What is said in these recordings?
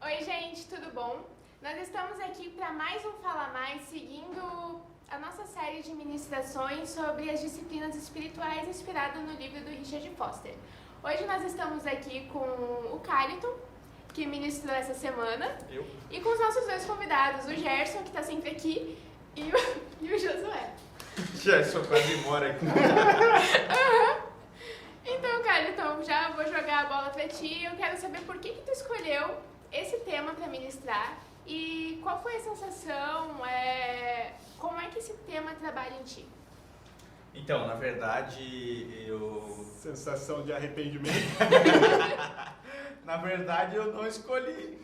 Oi, gente, tudo bom? Nós estamos aqui para mais um Fala Mais, seguindo a nossa série de ministrações sobre as disciplinas espirituais inspirada no livro do Richard Foster. Hoje nós estamos aqui com o Caliton, que ministrou essa semana, e com os nossos dois convidados, o Gerson, que está sempre aqui, e o Josué. Gerson quase mora aqui. Então, Caliton, já vou jogar a bola para ti. Eu quero saber por que tu escolheu esse tema para ministrar e qual foi a sensação, como é que esse tema trabalha em ti? Então, na verdade, eu... Sensação de arrependimento. Na verdade, eu não escolhi.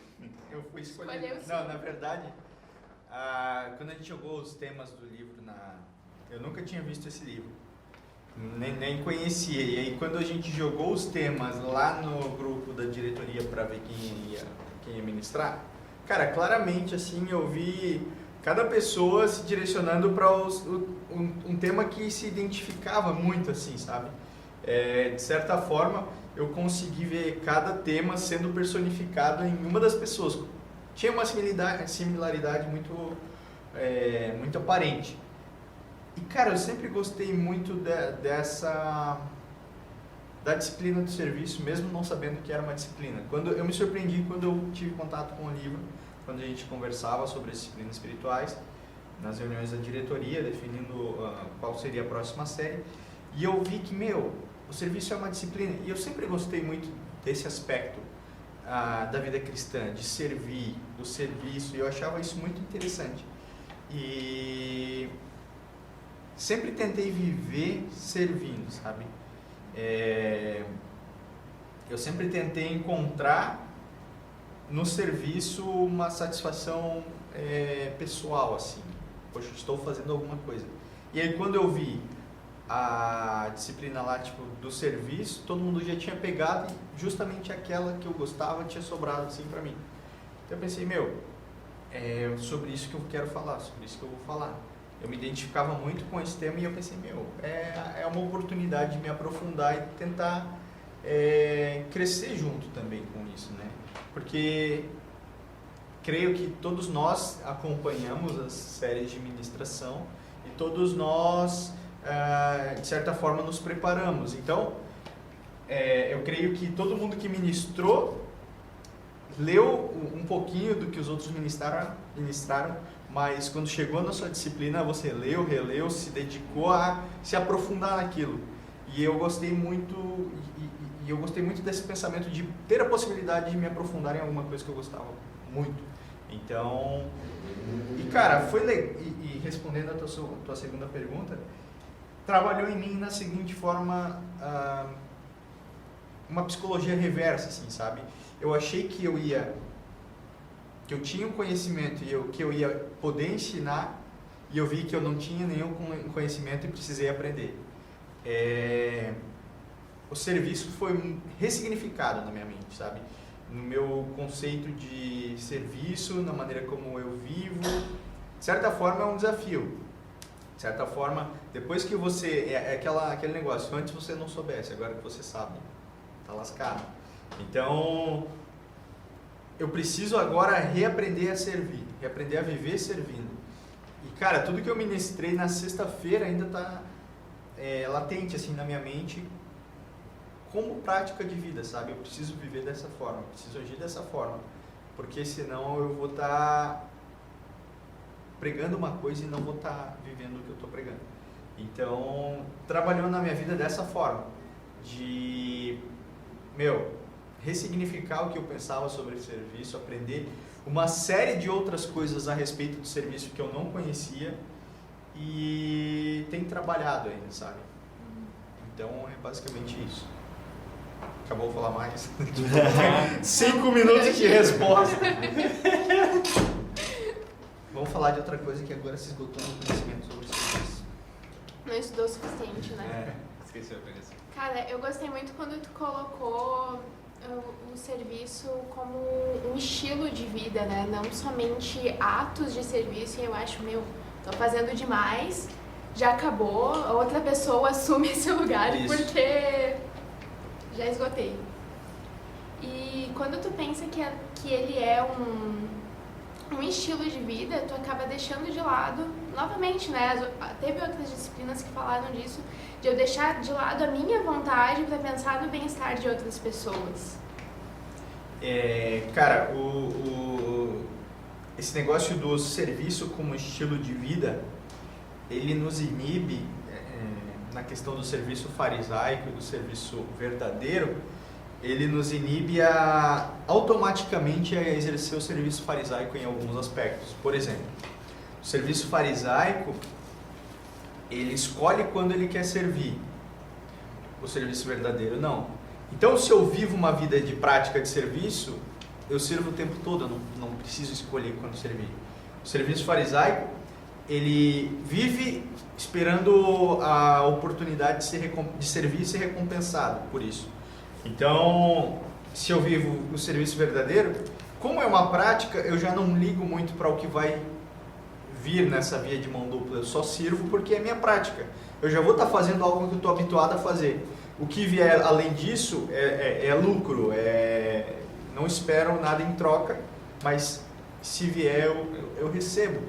Eu fui escolher. Escolheu sim. Não, na verdade, quando a gente jogou os temas do livro eu nunca tinha visto esse livro. Nem conhecia. E aí, quando a gente jogou os temas lá no grupo da diretoria para ver quem ia ministrar, cara, claramente assim eu vi cada pessoa se direcionando para um tema que se identificava muito, assim, sabe? De certa forma, eu consegui ver cada tema sendo personificado em uma das pessoas. Tinha uma similaridade muito aparente. E, cara, eu sempre gostei muito da disciplina do serviço, mesmo não sabendo que era uma disciplina. Eu me surpreendi quando eu tive contato com o livro, quando a gente conversava sobre as disciplinas espirituais, nas reuniões da diretoria, definindo qual seria a próxima série, e eu vi que, o serviço é uma disciplina, e eu sempre gostei muito desse aspecto da vida cristã, de servir, do serviço, e eu achava isso muito interessante. E sempre tentei viver servindo, sabe? Eu sempre tentei encontrar no serviço uma satisfação pessoal, assim. Poxa, estou fazendo alguma coisa. E aí quando eu vi a disciplina lá, tipo, do serviço, todo mundo já tinha pegado e justamente aquela que eu gostava tinha sobrado, assim, pra mim. Então eu pensei, é sobre isso que eu quero falar, sobre isso que eu vou falar. Eu me identificava muito com esse tema e eu pensei, é uma oportunidade de me aprofundar e tentar crescer junto também com isso, né? Porque creio que todos nós acompanhamos as séries de ministração e todos nós, de certa forma, nos preparamos. Então, eu creio que todo mundo que ministrou leu um pouquinho do que os outros ministraram, mas quando chegou na sua disciplina, você leu, releu, se dedicou a se aprofundar naquilo. E eu gostei muito, eu gostei muito desse pensamento de ter a possibilidade de me aprofundar em alguma coisa que eu gostava muito. Então, cara, foi legal. E respondendo a tua segunda pergunta, trabalhou em mim na seguinte forma, uma psicologia reversa, assim, sabe? Eu achei que eu tinha um conhecimento e que eu ia poder ensinar, e eu vi que eu não tinha nenhum conhecimento e precisei aprender. O serviço foi ressignificado na minha mente, sabe? No meu conceito de serviço, na maneira como eu vivo. De certa forma é um desafio. De certa forma, depois que você... aquele negócio, antes você não soubesse, agora que você sabe, tá lascado. Então, eu preciso agora reaprender a servir, reaprender a viver servindo. E, cara, tudo que eu ministrei na sexta-feira ainda está latente, assim, na minha mente, como prática de vida, sabe? Eu preciso viver dessa forma, eu preciso agir dessa forma, porque senão eu vou estar pregando uma coisa e não vou estar vivendo o que eu estou pregando. Então, trabalhou na minha vida dessa forma, de, ressignificar o que eu pensava sobre serviço, aprender uma série de outras coisas a respeito do serviço que eu não conhecia e tem trabalhado ainda, sabe? Então é basicamente isso. Acabou de falar mais? 5 minutos de resposta. Vamos falar de outra coisa que agora se esgotou no conhecimento sobre serviço. Não estudou o suficiente, né? Esqueceu, beleza. Cara, eu gostei muito quando tu colocou o serviço como um estilo de vida, né? Não somente atos de serviço, e eu acho, tô fazendo demais, já acabou, outra pessoa assume esse lugar. Isso. Porque já esgotei. E quando tu pensa que ele é um estilo de vida, tu acaba deixando de lado, novamente, né? Teve outras disciplinas que falaram disso, de eu deixar de lado a minha vontade para pensar no bem-estar de outras pessoas. Cara, esse negócio do serviço como estilo de vida, ele nos inibe, na questão do serviço farisaico e do serviço verdadeiro, ele nos inibe automaticamente a exercer o serviço farisaico em alguns aspectos. Por exemplo, o serviço farisaico, ele escolhe quando ele quer servir. O serviço verdadeiro, não. Então, se eu vivo uma vida de prática de serviço, eu sirvo o tempo todo, eu não preciso escolher quando servir. O serviço farisaico, ele vive esperando a oportunidade de servir e ser recompensado por isso. Então, se eu vivo o serviço verdadeiro, como é uma prática, eu já não ligo muito para o que vai vir nessa via de mão dupla. Eu só sirvo porque é minha prática. Eu já vou estar fazendo algo que eu estou habituado a fazer. O que vier além disso é lucro, não espero nada em troca, mas se vier eu recebo.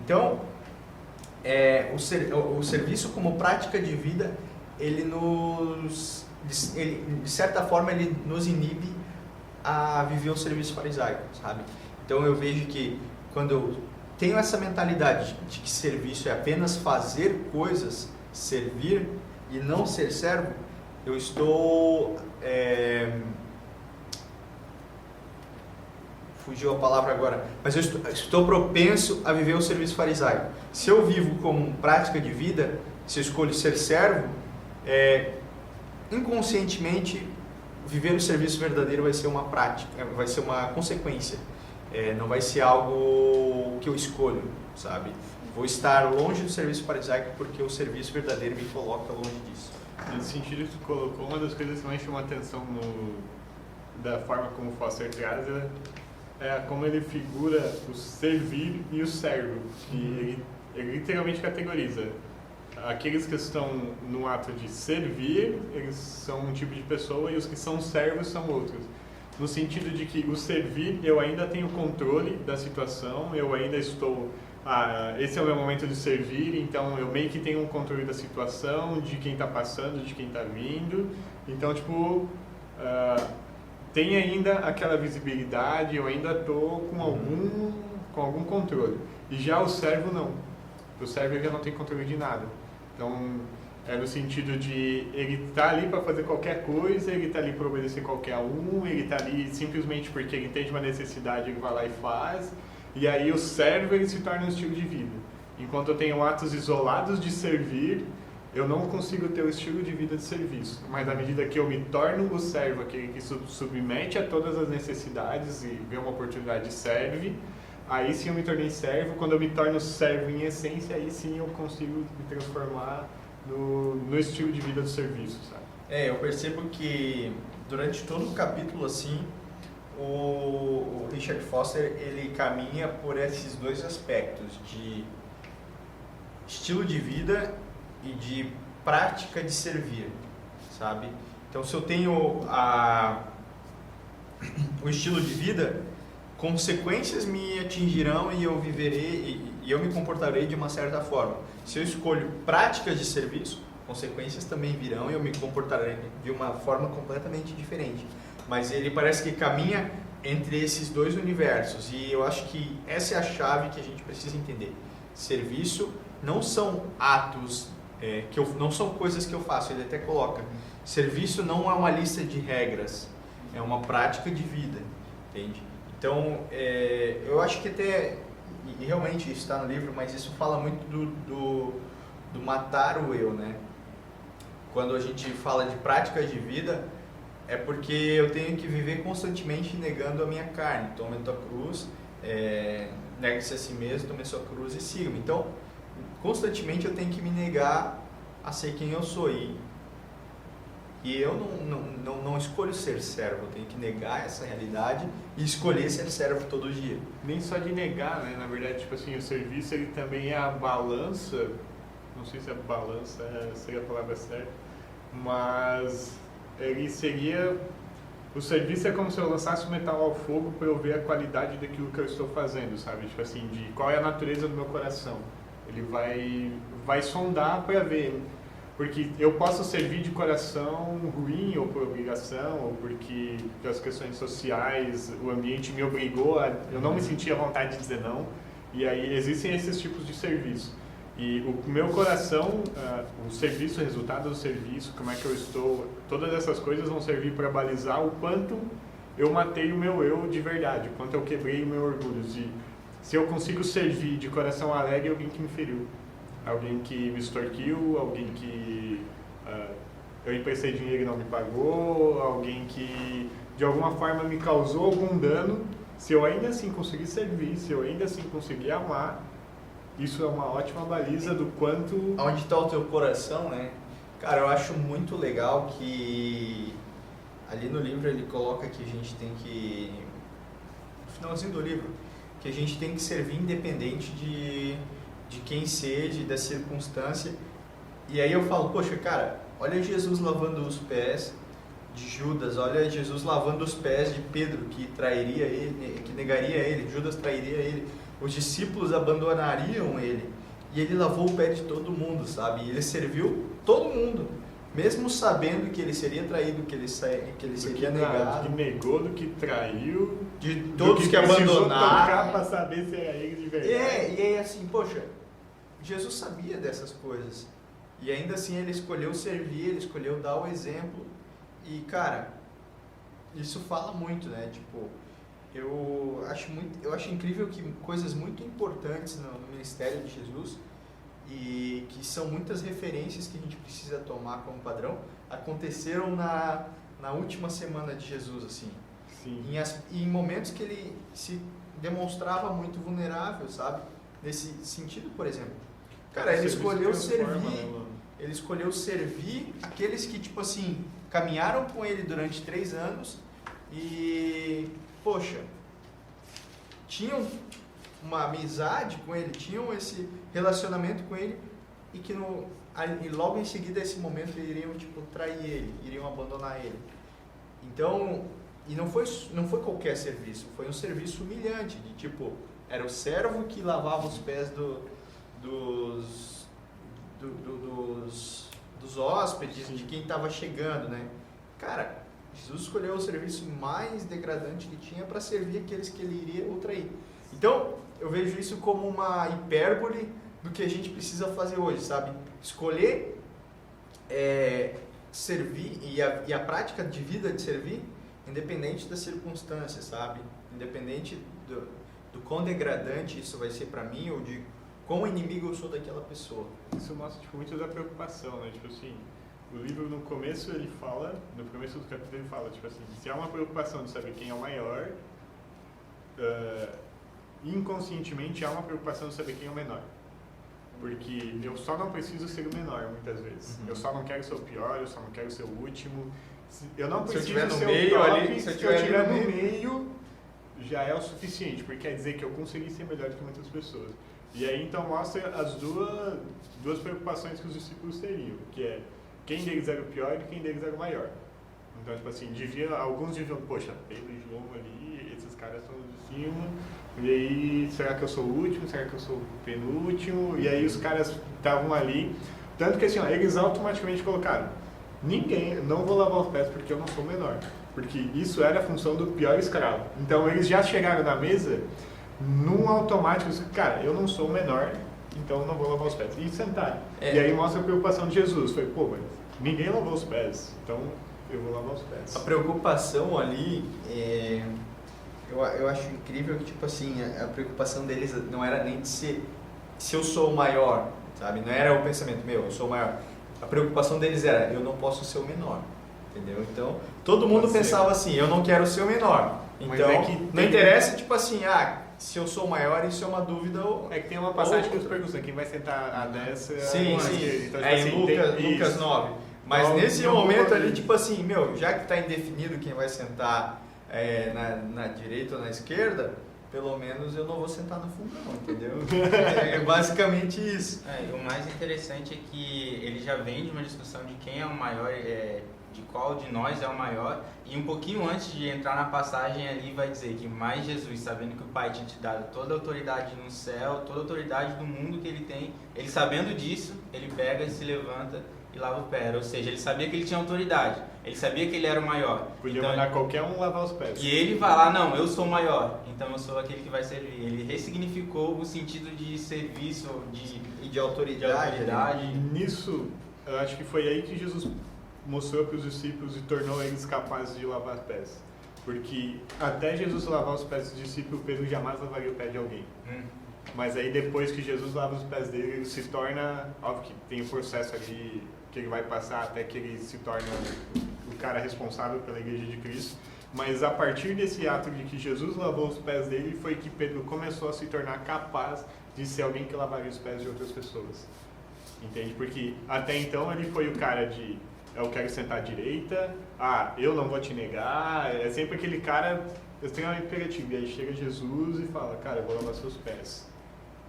Então, o serviço como prática de vida, de certa forma, ele nos inibe a viver o serviço farisaico, sabe? Então eu vejo que quando eu tenho essa mentalidade de que serviço é apenas fazer coisas, servir e não ser servo, eu estou... fugiu a palavra agora, mas eu estou propenso a viver o serviço farisaico. Se eu vivo como prática de vida, se eu escolho ser servo, inconscientemente viver o serviço verdadeiro vai ser uma prática, vai ser uma consequência, não vai ser algo que eu escolho, sabe? Vou estar longe do serviço farisaico porque o serviço verdadeiro me coloca longe disso. Nesse sentido que tu colocou, uma das coisas que mais chamou a atenção da forma como o Foster traz é como ele figura o servir e o servo, que ele literalmente categoriza. Aqueles que estão no ato de servir, eles são um tipo de pessoa, e os que são servos são outros. No sentido de que o servir, eu ainda tenho controle da situação, eu ainda estou... esse é o meu momento de servir, então eu meio que tenho um controle da situação, de quem está passando, de quem está vindo. Então, tipo, tem ainda aquela visibilidade, eu ainda estou com algum controle. E já o servo, não. O servo ele já não tem controle de nada. Então, é no sentido de ele está ali para fazer qualquer coisa, ele está ali para obedecer qualquer um, ele está ali simplesmente porque ele tem uma necessidade, ele vai lá e faz. E aí o servo ele se torna um estilo de vida. Enquanto eu tenho atos isolados de servir, eu não consigo ter o estilo de vida de serviço. Mas à medida que eu me torno o servo, aquele que submete a todas as necessidades e vê uma oportunidade serve, aí sim eu me tornei servo. Quando eu me torno servo em essência, aí sim eu consigo me transformar no estilo de vida do serviço, sabe? Eu percebo que durante todo o capítulo, assim, o Richard Foster, ele caminha por esses dois aspectos, de estilo de vida e de prática de servir, sabe? Então, se eu tenho o estilo de vida, consequências me atingirão e eu viverei e eu me comportarei de uma certa forma. Se eu escolho práticas de serviço, consequências também virão e eu me comportarei de uma forma completamente diferente. Mas ele parece que caminha entre esses dois universos e eu acho que essa é a chave que a gente precisa entender. Serviço não são atos, não são coisas que eu faço, ele até coloca. Serviço não é uma lista de regras, é uma prática de vida, entende? Então, eu acho que até, e realmente isso está no livro, mas isso fala muito do matar o eu, né? Quando a gente fala de práticas de vida, é porque eu tenho que viver constantemente negando a minha carne. Tome a tua cruz, negue-se a si mesmo, tome a sua cruz e siga-me. Então, constantemente eu tenho que me negar a ser quem eu sou. E eu não escolho ser servo, eu tenho que negar essa realidade e escolher ser servo todo dia. Nem só de negar, né? Na verdade, tipo assim, o serviço ele também é a balança, não sei se a balança seria a palavra certa, mas ele seria o serviço é como se eu lançasse o metal ao fogo para eu ver a qualidade daquilo que eu estou fazendo, sabe? Tipo assim, de qual é a natureza do meu coração. Ele vai sondar para ver. Porque eu posso servir de coração ruim, ou por obrigação, ou porque pelas questões sociais, o ambiente me obrigou eu não me sentia à vontade de dizer não. E aí existem esses tipos de serviço. E o meu coração, o serviço, o resultado do serviço, como é que eu estou, todas essas coisas vão servir para balizar o quanto eu matei o meu eu de verdade, o quanto eu quebrei o meu orgulho. Se eu consigo servir de coração alegre alguém que me feriu, alguém que me extorquiu, alguém que eu emprestei dinheiro e não me pagou, alguém que de alguma forma me causou algum dano, se eu ainda assim conseguir servir, se eu ainda assim conseguir amar, isso é uma ótima baliza do quanto... Onde está o teu coração, né? Cara, eu acho muito legal que ali no livro ele coloca que a gente tem que... No finalzinho do livro, que a gente tem que servir independente de quem seja, da circunstância. E aí eu falo, poxa, cara, olha Jesus lavando os pés de Judas, olha Jesus lavando os pés de Pedro, que trairia ele, que negaria ele, Judas trairia ele. Os discípulos abandonariam ele, e ele lavou o pé de todo mundo, sabe? E ele serviu todo mundo, mesmo sabendo que ele seria traído, que ele seria negado. Do que negou, do que traiu, de todos que abandonaram. Para saber se era ele de verdade. E aí assim, poxa, Jesus sabia dessas coisas, e ainda assim ele escolheu servir, ele escolheu dar o exemplo, e cara, isso fala muito, né? Tipo, eu acho incrível que coisas muito importantes no ministério de Jesus, e que são muitas referências que a gente precisa tomar como padrão, aconteceram na última semana de Jesus, assim. Sim. Em momentos que ele se demonstrava muito vulnerável, sabe? Nesse sentido, por exemplo. Cara, ele escolheu servir aqueles que, tipo assim, caminharam com ele durante 3 anos e, poxa, tinham uma amizade com ele, tinham esse relacionamento com ele, e que e logo em seguida, esse momento, iriam tipo trair ele, iriam abandonar ele. Então, e não foi qualquer serviço, foi um serviço humilhante, de tipo, era o servo que lavava os pés dos hóspedes, sim, de quem estava chegando, né? Cara, Jesus escolheu o serviço mais degradante que tinha para servir aqueles que ele iria ou trair. Então, eu vejo isso como uma hipérbole do que a gente precisa fazer hoje, sabe? Escolher servir e a prática de vida de servir, independente das circunstâncias, sabe? Independente do quão degradante isso vai ser para mim, ou de quão inimigo eu sou daquela pessoa. Isso mostra tipo, muito da preocupação, né? Tipo assim, o livro no começo ele fala, no começo do capítulo ele fala, tipo assim, se há uma preocupação de saber quem é o maior, inconscientemente há uma preocupação de saber quem é o menor. Porque eu só não preciso ser o menor, muitas vezes. Uhum. Eu só não quero ser o pior, eu só não quero ser o último. Eu não preciso ser o top, se eu estiver no meio, já é o suficiente, porque quer dizer que eu consegui ser melhor do que muitas pessoas. E aí então mostra as duas preocupações que os discípulos teriam, que é quem deles era o pior e quem deles era o maior. Então, tipo assim, alguns diziam, poxa, Pedro e João ali, esses caras estão de cima, e aí, será que eu sou o último? Será que eu sou o penúltimo? E aí os caras estavam ali, tanto que assim, ó, eles automaticamente colocaram, não vou lavar os pés porque eu não sou menor, porque isso era a função do pior escravo. Então eles já chegaram na mesa, num automático, cara, eu não sou o menor, então eu não vou lavar os pés. E sentaram. E aí mostra a preocupação de Jesus, foi, pô, mas ninguém lavou os pés, então eu vou lavar os pés. A preocupação ali, eu acho incrível que, tipo assim, a preocupação deles não era nem de se eu sou o maior, sabe? Não era o pensamento, eu sou o maior. A preocupação deles era, eu não posso ser o menor, entendeu? Então, todo mundo pensava assim, eu não quero ser o menor. Então, não interessa, tipo assim, se eu sou o maior, isso é uma dúvida ou... É que tem uma passagem que os perguntam, quem vai sentar a dessa... Sim. Então, em Lucas 9. Mas nesse momento ali, tipo assim, já que está indefinido quem vai sentar na direita ou na esquerda, pelo menos eu não vou sentar no fundão, entendeu? É basicamente isso. O mais interessante é que ele já vem de uma discussão de quem é o maior, de qual de nós é o maior. E um pouquinho antes de entrar na passagem ali vai dizer que mais Jesus, sabendo que o Pai tinha te dado toda a autoridade no céu, toda a autoridade do mundo que ele tem, ele sabendo disso, ele pega, se levanta e lava o pé. Ou seja, ele sabia que ele tinha autoridade, ele sabia que ele era o maior. Podia então, mandar qualquer um lavar os pés. E ele vai lá, não, eu sou o maior, então eu sou aquele que vai servir. Ele ressignificou o sentido de serviço, de autoridade. E nisso, eu acho que foi aí que Jesus mostrou para os discípulos e tornou eles capazes de lavar os pés. Porque até Jesus lavar os pés dos discípulos, Pedro jamais lavaria o pé de alguém. Mas aí depois que Jesus lava os pés dele, ele se torna, óbvio que tem um processo ali que ele vai passar até que ele se torne o cara responsável pela igreja de Cristo. Mas a partir desse ato de que Jesus lavou os pés dele, foi que Pedro começou a se tornar capaz de ser alguém que lavaria os pés de outras pessoas. Entende? Porque até então ele foi o cara de eu quero sentar à direita, eu não vou te negar, é sempre aquele cara extremamente imperativo. E aí chega Jesus e fala, cara, eu vou lavar seus pés.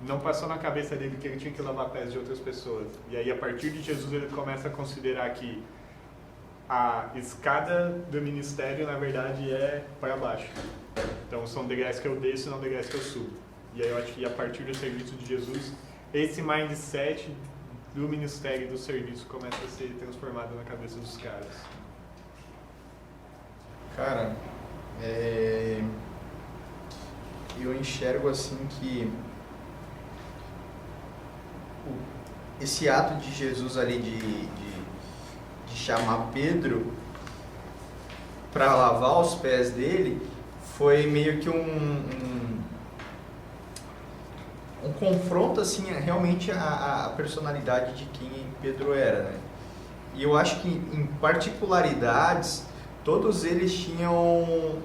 Não passou na cabeça dele que ele tinha que lavar pés de outras pessoas. E aí a partir de Jesus ele começa a considerar que a escada do ministério na verdade é para baixo. Então são degraus que eu desço, não degraus que eu subo. E aí eu acho que a partir do serviço de Jesus, esse mindset do ministério e do serviço começa a ser transformado na cabeça dos caras. Cara, eu enxergo assim que esse ato de Jesus ali de chamar Pedro para lavar os pés dele foi meio que um confronto assim realmente a personalidade de quem Pedro era, né? E eu acho que em particularidades todos eles tinham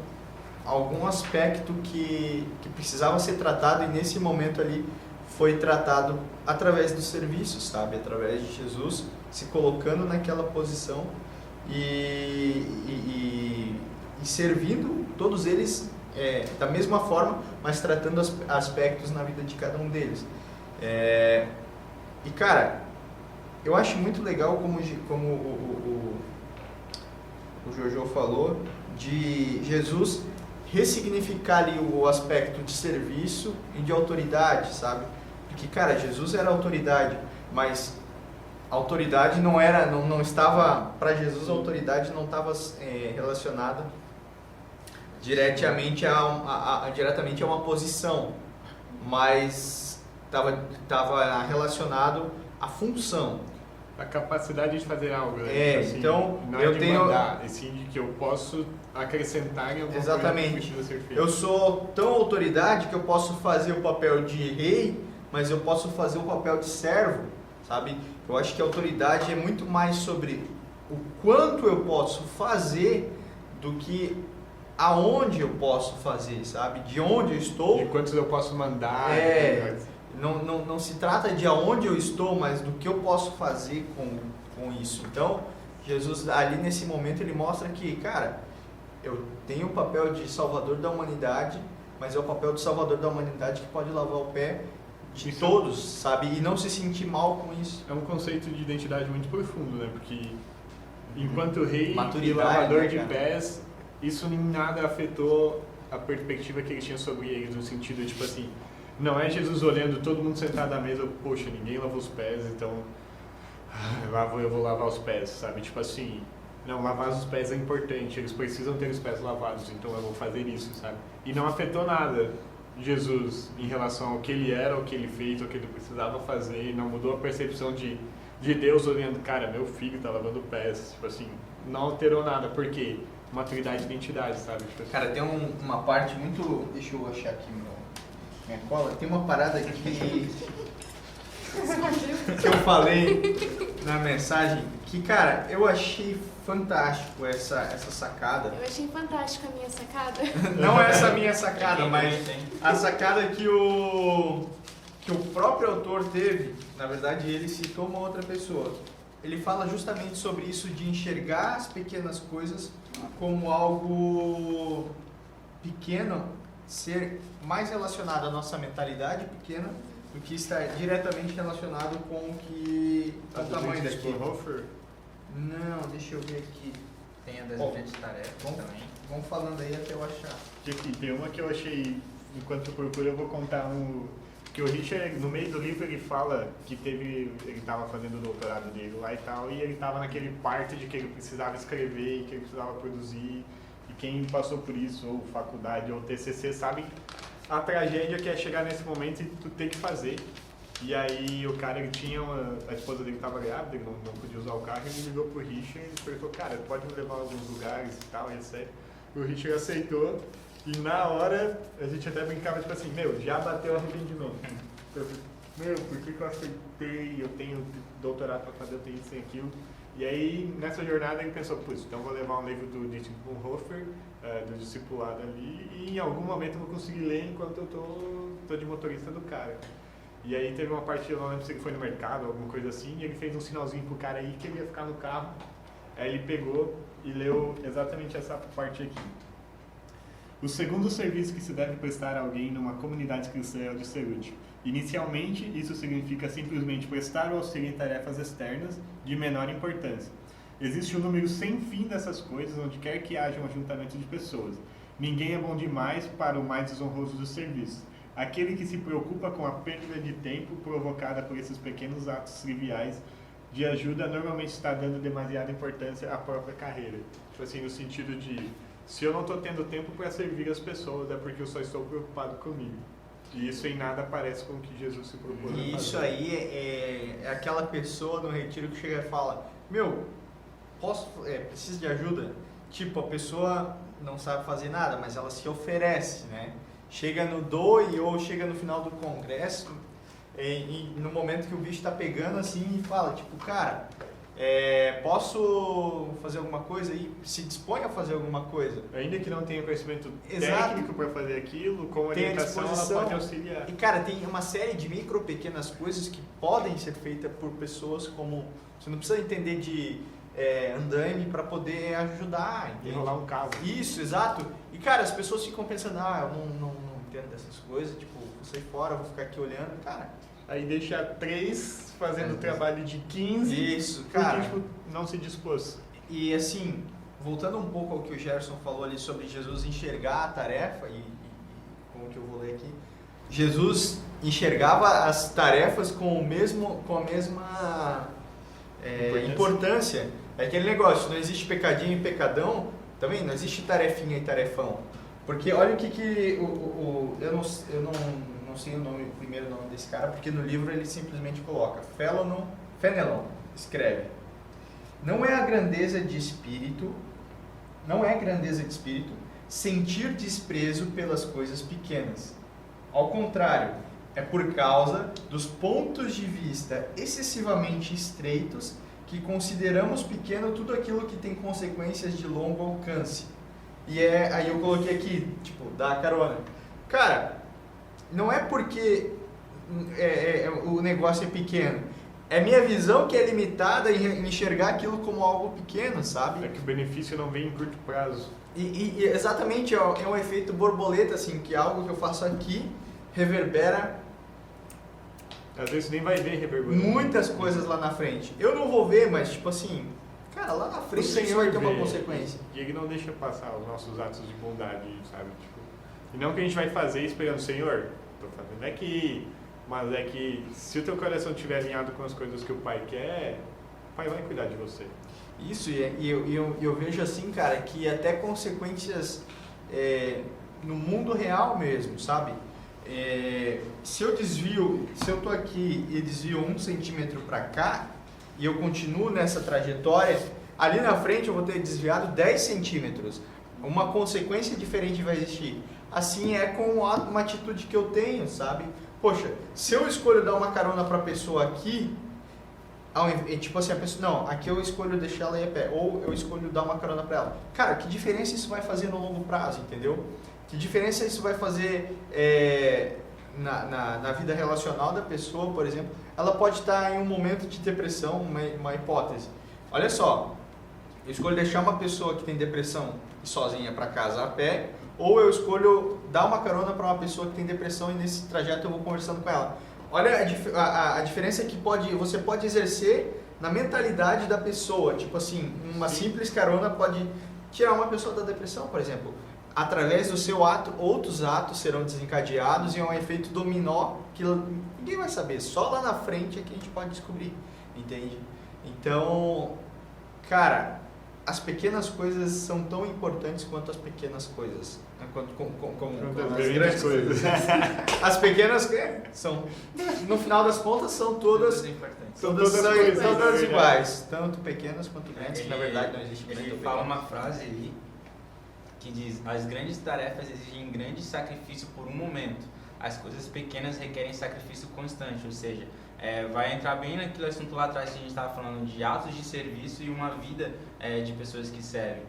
algum aspecto que precisava ser tratado e nesse momento ali foi tratado através do serviço, sabe? Através de Jesus se colocando naquela posição e servindo todos eles da mesma forma, mas tratando aspectos na vida de cada um deles. E cara, eu acho muito legal como o Jojo falou, de Jesus ressignificar ali o aspecto de serviço e de autoridade, sabe? Porque, cara, Jesus era autoridade, mas a autoridade não estava, para Jesus a autoridade não estava relacionada diretamente a uma posição, mas estava relacionado à função. A capacidade de fazer algo. Né? Assim, então não eu de tenho mandar, assim, de que eu posso acrescentar em alguma exatamente. coisa que precisa ser feito. Eu sou tão autoridade que eu posso fazer o papel de rei, mas eu posso fazer o papel de servo, sabe? Eu acho que a autoridade é muito mais sobre o quanto eu posso fazer do que aonde eu posso fazer, sabe? De onde eu estou. De quantos eu posso mandar. Não se trata de aonde eu estou, mas do que eu posso fazer com isso. Então, Jesus ali nesse momento ele mostra que, cara, eu tenho o papel de salvador da humanidade, mas é o papel de salvador da humanidade que pode lavar o pé de todos, sabe? E não se sentir mal com isso. É um conceito de identidade muito profundo, né? Porque enquanto rei e lavador, lavador de pés, isso em nada afetou a perspectiva que ele tinha sobre eles, no sentido, tipo assim, não é Jesus olhando todo mundo sentado à mesa, poxa, ninguém lava os pés, então eu vou lavar os pés, sabe? Tipo assim, não, lavar os pés é importante, eles precisam ter os pés lavados, então eu vou fazer isso, sabe? E não afetou nada Jesus em relação ao que ele era, ao que ele fez, ao que ele precisava fazer, não mudou a percepção de Deus olhando, cara, meu filho tá lavando pés, tipo assim, não alterou nada, por quê? Maturidade e identidade, sabe? Tipo assim. Cara, tem uma parte muito... Deixa eu achar aqui minha cola. Tem uma parada que eu falei na mensagem que, cara, eu achei fantástico essa sacada. Eu achei fantástico a minha sacada. Não essa minha sacada, mas a sacada que o próprio autor teve. Na verdade, ele citou uma outra pessoa. Ele fala justamente sobre isso de enxergar as pequenas coisas como algo pequeno, ser mais relacionado à nossa mentalidade pequena do que estar diretamente relacionado com o tamanho daquilo. Bonhoeffer? Não, deixa eu ver aqui. Tem a desafiante de tarefa vamos- também. Vamos falando aí até eu achar. Aqui, tem uma que eu achei, enquanto eu procuro, eu vou contar que o Richard, no meio do livro, ele fala que ele estava fazendo o doutorado dele lá e tal, e ele estava naquele parte de que ele precisava escrever e que ele precisava produzir, e quem passou por isso, ou faculdade, ou TCC, sabe a tragédia que é chegar nesse momento e tu ter que fazer. E aí o cara, ele tinha a esposa dele estava grávida, ele não podia usar o carro, ele ligou pro Richard e perguntou, cara, pode me levar a alguns lugares e tal, e etc. O Richard aceitou, e na hora a gente até brincava, tipo assim, meu, já bateu arrependimento. Eu falei, meu, por que eu aceitei? Eu tenho doutorado para fazer, eu tenho isso e aquilo. E aí, nessa jornada, ele pensou, putz, então vou levar um livro do Dietrich Bonhoeffer, do discipulado ali, e em algum momento eu vou conseguir ler enquanto eu tô de motorista do cara. E aí teve uma parte, eu não lembro se ele foi no mercado, alguma coisa assim, e ele fez um sinalzinho pro cara aí que ele ia ficar no carro. Aí ele pegou e leu exatamente essa parte aqui. O segundo serviço que se deve prestar a alguém numa comunidade cristã é o de ser útil. Inicialmente, isso significa simplesmente prestar o auxílio em tarefas externas de menor importância. Existe um número sem fim dessas coisas onde quer que haja um ajuntamento de pessoas. Ninguém é bom demais para o mais desonroso dos serviços. Aquele que se preocupa com a perda de tempo provocada por esses pequenos atos triviais de ajuda normalmente está dando demasiada importância à própria carreira. Tipo assim, no sentido de, se eu não estou tendo tempo para servir as pessoas, é porque eu só estou preocupado comigo. E isso em nada parece com o que Jesus se propôs a fazer. E isso aí é aquela pessoa no retiro que chega e fala, meu, preciso de ajuda? Tipo, a pessoa não sabe fazer nada, mas ela se oferece, né? Chega no DOI ou chega no final do congresso e no momento que o bicho está pegando assim e fala, tipo, cara, posso fazer alguma coisa? E se dispõe a fazer alguma coisa. Ainda que não tenha conhecimento Exato. técnico para fazer aquilo, com Tem a orientação ela disposição. pode auxiliar. E cara, tem uma série de micro pequenas coisas que podem ser feitas por pessoas como... Você não precisa entender de andaime para poder ajudar, entende? Enrolar um cabo. Isso, exato. E cara, as pessoas ficam pensando, eu não entendo dessas coisas, tipo, vou sair fora, vou ficar aqui olhando, cara. Aí deixa 3 fazendo trabalho de 15, Isso, cara. porque tipo, não se dispôs. E assim, voltando um pouco ao que o Gerson falou ali sobre Jesus enxergar a tarefa, e como que eu vou ler aqui, Jesus enxergava as tarefas com a mesma importância. É aquele negócio, não existe pecadinho e pecadão, também não existe tarefinha e tarefão. Porque olha o que eu não sei o primeiro nome desse cara, porque no livro ele simplesmente coloca Fenelon escreve: não é grandeza de espírito sentir desprezo pelas coisas pequenas. Ao contrário, é por causa dos pontos de vista excessivamente estreitos que consideramos pequeno tudo aquilo que tem consequências de longo alcance. E aí eu coloquei aqui, tipo, da carona. Cara, não é porque o negócio é pequeno. É minha visão que é limitada em enxergar aquilo como algo pequeno, sabe? É que o benefício não vem em curto prazo. E exatamente, é um efeito borboleta, assim, que algo que eu faço aqui reverbera Às vezes nem vai ver reverberando. muitas coisas lá na frente. Eu não vou ver, mas tipo assim, cara, lá na frente isso vai ter uma vê, consequência. E ele não deixa passar os nossos atos de bondade, sabe? Tipo, e não que a gente vai fazer esperando, Senhor, tô fazendo aqui, mas é que se o teu coração estiver alinhado com as coisas que o Pai quer, o Pai vai cuidar de você. Isso, e eu vejo assim, cara, que até consequências no mundo real mesmo, sabe? Se eu tô aqui e desvio 1 centímetro para cá, e eu continuo nessa trajetória, ali na frente eu vou ter desviado 10 centímetros. Uma consequência diferente vai existir. Assim é com uma atitude que eu tenho, sabe? Poxa, se eu escolho dar uma carona para a pessoa aqui, tipo assim, a pessoa, não, aqui eu escolho deixar ela ir a pé, ou eu escolho dar uma carona para ela. Cara, que diferença isso vai fazer no longo prazo, entendeu? Que diferença isso vai fazer na vida relacional da pessoa, por exemplo? Ela pode estar em um momento de depressão, uma hipótese. Olha só, eu escolho deixar uma pessoa que tem depressão sozinha para casa a pé, ou eu escolho dar uma carona para uma pessoa que tem depressão e nesse trajeto eu vou conversando com ela. Olha a diferença que você pode exercer na mentalidade da pessoa. Tipo assim, uma simples carona pode tirar uma pessoa da depressão, por exemplo. Através do seu ato, outros atos serão desencadeados e é um efeito dominó que ninguém vai saber. Só lá na frente é que a gente pode descobrir, entende? Então, cara, as pequenas coisas são tão importantes quanto as pequenas coisas. Como as grandes coisas. As pequenas são, no final das contas, são todas importantes. todas iguais, tanto pequenas quanto grandes, que na verdade não existe grande. Ele fala uma frase ali que diz: as grandes tarefas exigem grande sacrifício por um momento, as coisas pequenas requerem sacrifício constante. Ou seja, vai entrar bem naquele assunto lá atrás que a gente estava falando de atos de serviço e uma vida de pessoas que servem.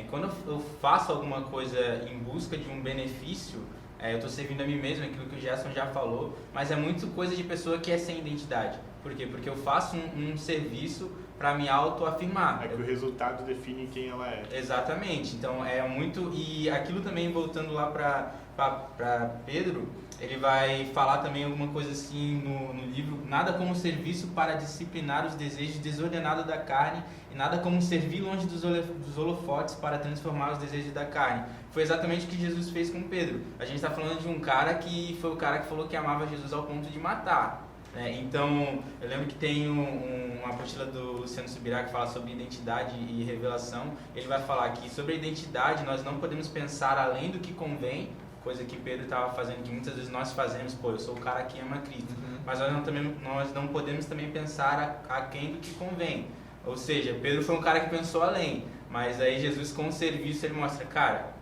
Quando eu faço alguma coisa em busca de um benefício, eu estou servindo a mim mesmo, aquilo que o Gerson já falou, mas é muito coisa de pessoa que é sem identidade. Por quê? Porque eu faço um serviço para me autoafirmar. É que o resultado define quem ela é. Exatamente. Então é muito... E aquilo também, voltando lá para Pedro, ele vai falar também alguma coisa assim no livro: nada como serviço para disciplinar os desejos desordenados da carne e nada como servir longe dos holofotes para transformar os desejos da carne. Foi exatamente o que Jesus fez com Pedro. A gente está falando de um cara que foi o cara que falou que amava Jesus ao ponto de matar. Então, eu lembro que tem uma apostila do Luciano Subirá que fala sobre identidade e revelação. Ele vai falar que sobre a identidade nós não podemos pensar além do que convém, coisa que Pedro estava fazendo, que muitas vezes nós fazemos. Pô, eu sou o cara que ama Cristo. Mas nós não podemos também pensar aquém do que convém. Ou seja, Pedro foi um cara que pensou além, mas aí Jesus, com o serviço, ele mostra: cara,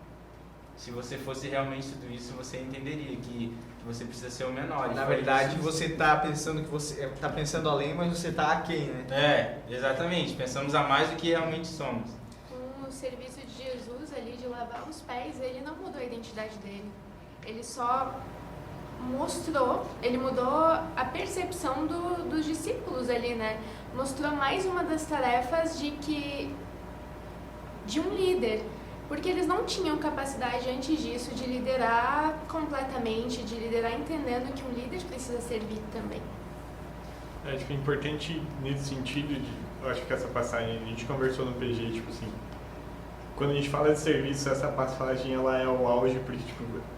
se você fosse realmente tudo isso, você entenderia que você precisa ser o menor. Na verdade, você está pensando que você está pensando além, mas você está aquém, né? Exatamente. Pensamos a mais do que realmente somos. Com o serviço de Jesus ali, de lavar os pés, ele não mudou a identidade dele. Ele só ele mudou a percepção dos discípulos ali, né? Mostrou mais uma das tarefas de um líder. Porque eles não tinham capacidade antes disso de liderar completamente, de liderar entendendo que um líder precisa servir também. É importante nesse sentido, eu acho que essa passagem, a gente conversou no PG, tipo assim, quando a gente fala de serviço, essa passagem ela é o auge, porque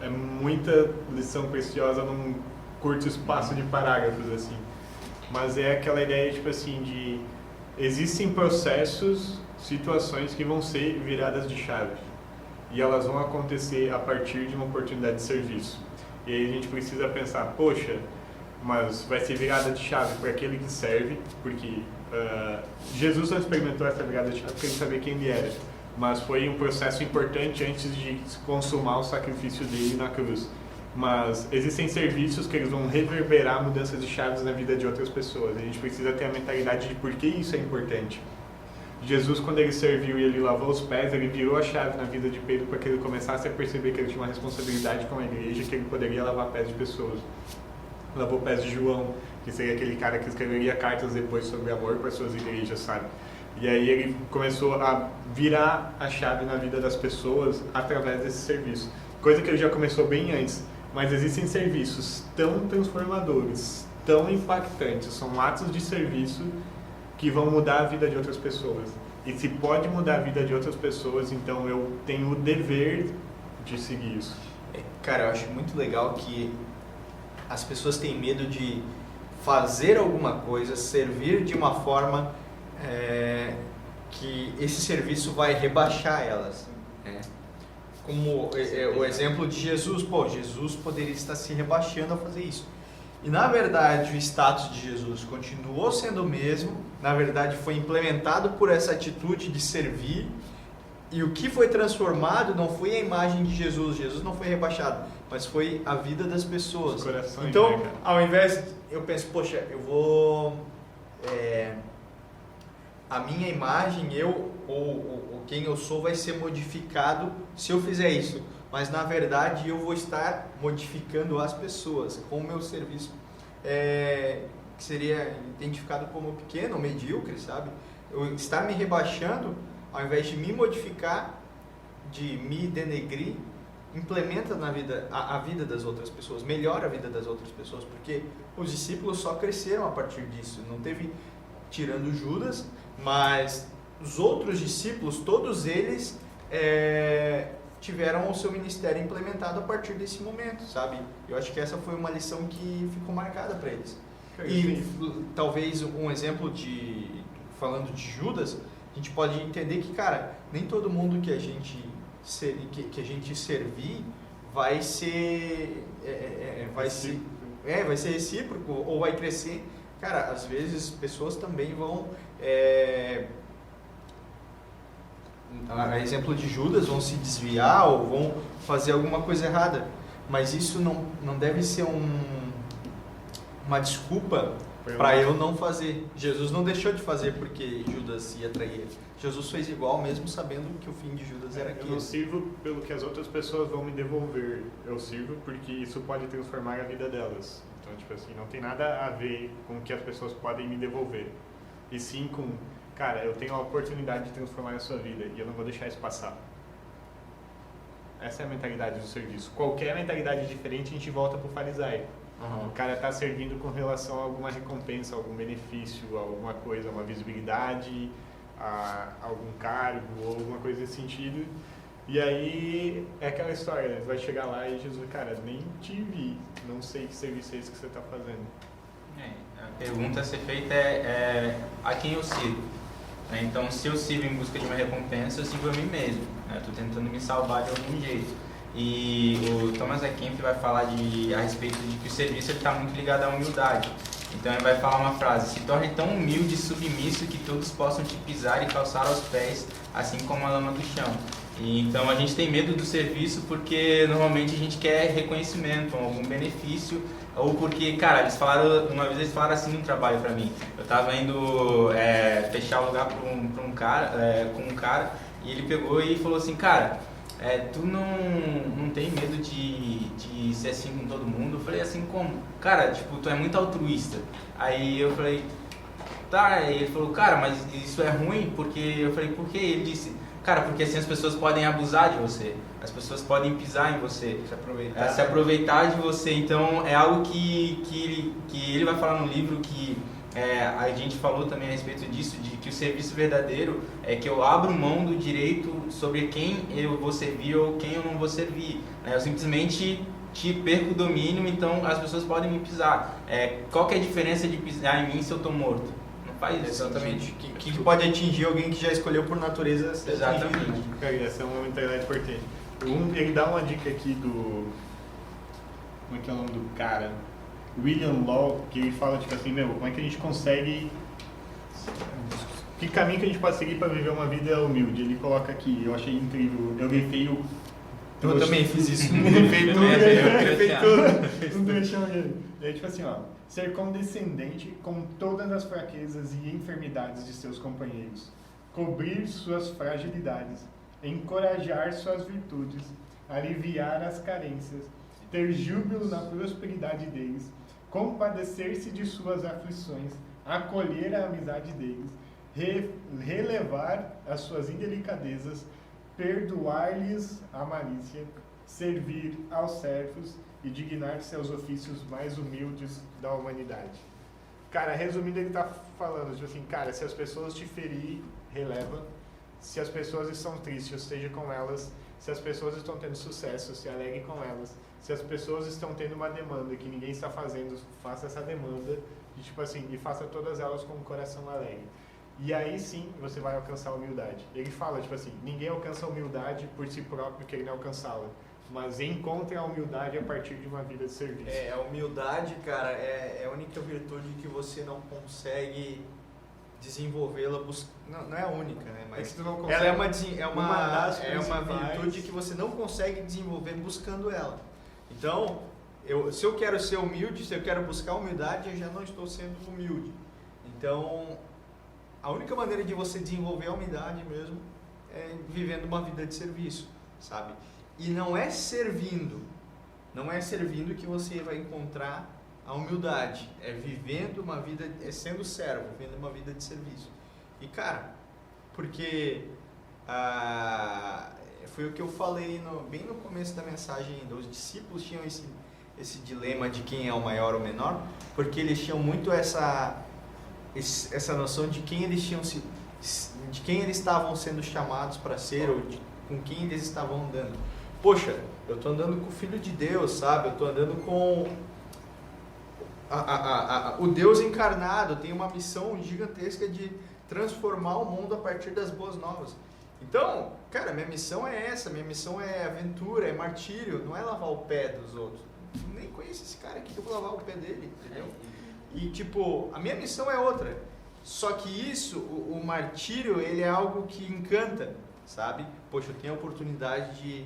é muita lição preciosa num curto espaço de parágrafos, assim. Mas é aquela ideia, tipo assim, de existem processos, situações que vão ser viradas de chave e elas vão acontecer a partir de uma oportunidade de serviço. E aí a gente precisa pensar: poxa, mas vai ser virada de chave para aquele que serve, porque Jesus só experimentou essa virada de chave porque ele sabia quem ele era, mas foi um processo importante antes de consumar o sacrifício dele na cruz. Mas existem serviços que eles vão reverberar mudanças de chaves na vida de outras pessoas. A gente precisa ter a mentalidade de por que isso é importante. Jesus, quando ele serviu e ele lavou os pés, ele virou a chave na vida de Pedro para que ele começasse a perceber que ele tinha uma responsabilidade com a igreja, que ele poderia lavar pés de pessoas. Lavou pés de João, que seria aquele cara que escreveria cartas depois sobre amor para suas igrejas, sabe? E aí ele começou a virar a chave na vida das pessoas através desse serviço. Coisa que ele já começou bem antes, mas existem serviços tão transformadores, tão impactantes, são atos de serviço que vão mudar a vida de outras pessoas. E se pode mudar a vida de outras pessoas, então eu tenho o dever de seguir isso. Cara, eu acho muito legal que as pessoas têm medo de fazer alguma coisa, servir de uma forma que esse serviço vai rebaixar elas. Como o exemplo de Jesus. Jesus poderia estar se rebaixando a fazer isso. E na verdade o status de Jesus continuou sendo o mesmo, na verdade foi implementado por essa atitude de servir, e o que foi transformado não foi a imagem de Jesus não foi rebaixado, mas foi a vida das pessoas. Então, ao invés, eu penso, poxa, eu vou... a minha imagem, ou quem eu sou vai ser modificado se eu fizer isso. Mas na verdade eu vou estar modificando as pessoas com o meu serviço, que seria identificado como pequeno, medíocre, sabe? Eu estar me rebaixando, ao invés de me modificar, de me denegrir, implementa na vida a vida das outras pessoas, melhora a vida das outras pessoas, porque os discípulos só cresceram a partir disso. Não teve tirando Judas, mas os outros discípulos, todos eles tiveram o seu ministério implementado a partir desse momento, sabe? Eu acho que essa foi uma lição que ficou marcada para eles. E talvez um exemplo falando de Judas, a gente pode entender que, cara, nem todo mundo que a gente servir vai ser recíproco ou vai crescer. Cara, às vezes pessoas também vão, a exemplo de Judas, vão se desviar ou vão fazer alguma coisa errada, mas isso não deve ser uma desculpa para eu não fazer. Jesus não deixou de fazer porque Judas ia trair ele. Jesus fez igual, mesmo sabendo que o fim de Judas era aquilo. Eu não sirvo pelo que as outras pessoas vão me devolver. Eu sirvo porque isso pode transformar a vida delas. Então, tipo assim, não tem nada a ver com o que as pessoas podem me devolver. E sim com, cara, eu tenho a oportunidade de transformar a sua vida e eu não vou deixar isso passar. Essa é a mentalidade do serviço. Qualquer mentalidade diferente, a gente volta pro fariseu. O cara está servindo com relação a alguma recompensa, algum benefício, alguma coisa, uma visibilidade, a algum cargo ou alguma coisa nesse sentido. E aí é aquela história, né? Vai chegar lá e Jesus, cara, nem te vi, não sei que serviço é esse que você está fazendo. A pergunta a ser feita é a quem eu sirvo. Então, se eu sirvo em busca de uma recompensa, eu sirvo a mim mesmo. Estou tentando me salvar de algum jeito. E o Thomas Kempf vai falar a respeito de que o serviço está muito ligado à humildade. Então ele vai falar uma frase: se torne tão humilde e submisso que todos possam te pisar e calçar aos pés, assim como a lama do chão. E então a gente tem medo do serviço porque normalmente a gente quer reconhecimento, algum benefício, ou porque, cara, uma vez eles falaram assim no trabalho pra mim. Eu tava indo fechar o lugar com um cara, e ele pegou e falou assim: cara, tu não tem medo de ser assim com todo mundo? Eu falei: assim como? Cara, tipo, tu é muito altruísta. Aí eu falei: tá. E ele falou: cara, mas isso é ruim? Porque eu falei: por quê? Ele disse: cara, porque assim as pessoas podem abusar de você, as pessoas podem pisar em você, se aproveitar de você. Então é algo que ele vai falar no livro que a gente falou também a respeito disso, de que o serviço verdadeiro é que eu abro mão do direito sobre quem eu vou servir ou quem eu não vou servir. Eu simplesmente perco o domínio, então as pessoas podem me pisar. Qual que é a diferença de pisar em mim se eu estou morto? Não faz isso. Exatamente. Que pode atingir alguém que já escolheu por natureza. Exatamente. Cara, essa é uma mentalidade importante. Ele dá uma dica aqui do... Como é que é o nome do cara? William Law, que ele fala, tipo assim, como é que a gente consegue... Que caminho que a gente pode seguir para viver uma vida humilde? Ele coloca aqui, eu achei incrível, eu grifei o... Eu também fiz isso. Grifei tudo. Não deixou ele. É tipo assim, ser condescendente com todas as fraquezas e enfermidades de seus companheiros, cobrir suas fragilidades, encorajar suas virtudes, aliviar as carências, ter júbilo na prosperidade deles, compadecer-se de suas aflições, acolher a amizade deles, relevar as suas indelicadezas, perdoar-lhes a malícia, servir aos servos e dignar-se aos ofícios mais humildes da humanidade. Cara, resumindo, ele está falando, tipo assim, cara, se as pessoas te ferir, releva. Se as pessoas estão tristes, esteja com elas. Se as pessoas estão tendo sucesso, se alegre com elas. Se as pessoas estão tendo uma demanda que ninguém está fazendo, faça essa demanda e, tipo assim, e faça todas elas com um coração alegre. E aí sim você vai alcançar a humildade. Ele fala, tipo assim, ninguém alcança a humildade por si próprio querendo alcançá-la, mas encontre a humildade a partir de uma vida de serviço. A humildade, cara, é a única virtude que você não consegue desenvolvê-la, não é a única, né? Mas ela é uma virtude que você não consegue desenvolver buscando ela. Então, se eu quero ser humilde, se eu quero buscar humildade, eu já não estou sendo humilde. Então, a única maneira de você desenvolver a humildade mesmo é vivendo uma vida de serviço, sabe? E não é servindo que você vai encontrar a humildade, é vivendo uma vida, é sendo servo, vivendo uma vida de serviço. E cara, porque foi o que eu falei bem no começo da mensagem ainda, os discípulos tinham esse dilema de quem é o maior ou menor, porque eles tinham muito essa noção de quem eles de quem eles estavam sendo chamados para ser ou com quem eles estavam andando. Poxa, eu estou andando com o Filho de Deus, sabe? Eu estou andando com o Deus encarnado. Tem uma missão gigantesca de transformar o mundo a partir das boas novas. Então, cara, minha missão é essa. Minha missão é aventura, é martírio, não é lavar o pé dos outros. Eu nem conheço esse cara aqui que eu vou lavar o pé dele, entendeu? E tipo, a minha missão é outra. Só que isso, o martírio, ele é algo que encanta, sabe? Poxa, eu tenho a oportunidade de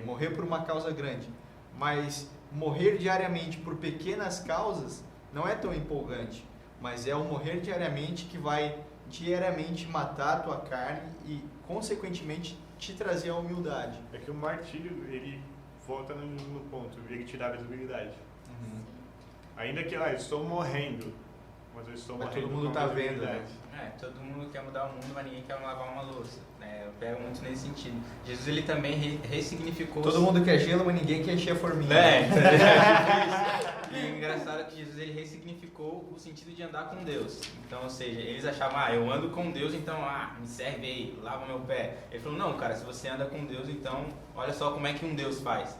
morrer por uma causa grande, mas morrer diariamente por pequenas causas não é tão empolgante, mas é o morrer diariamente que vai diariamente matar a tua carne e, consequentemente, te trazer a humildade. É que o martírio, ele volta no ponto, ele te dá visibilidade. Uhum. Ainda que eu estou morrendo, mas eu estou morrendo. Todo mundo com tá vendo, visibilidade. né? Todo mundo quer mudar o mundo, mas ninguém quer lavar uma louça. Eu pego muito nesse sentido. Jesus, ele também ressignificou... Todo mundo quer gelo, mas ninguém quer encher a forminha. E o engraçado é que Jesus, ele ressignificou o sentido de andar com Deus. Então, ou seja, eles achavam, eu ando com Deus, então, me serve aí, lava meu pé. Ele falou, não, cara, se você anda com Deus, então, olha só como é que um Deus faz.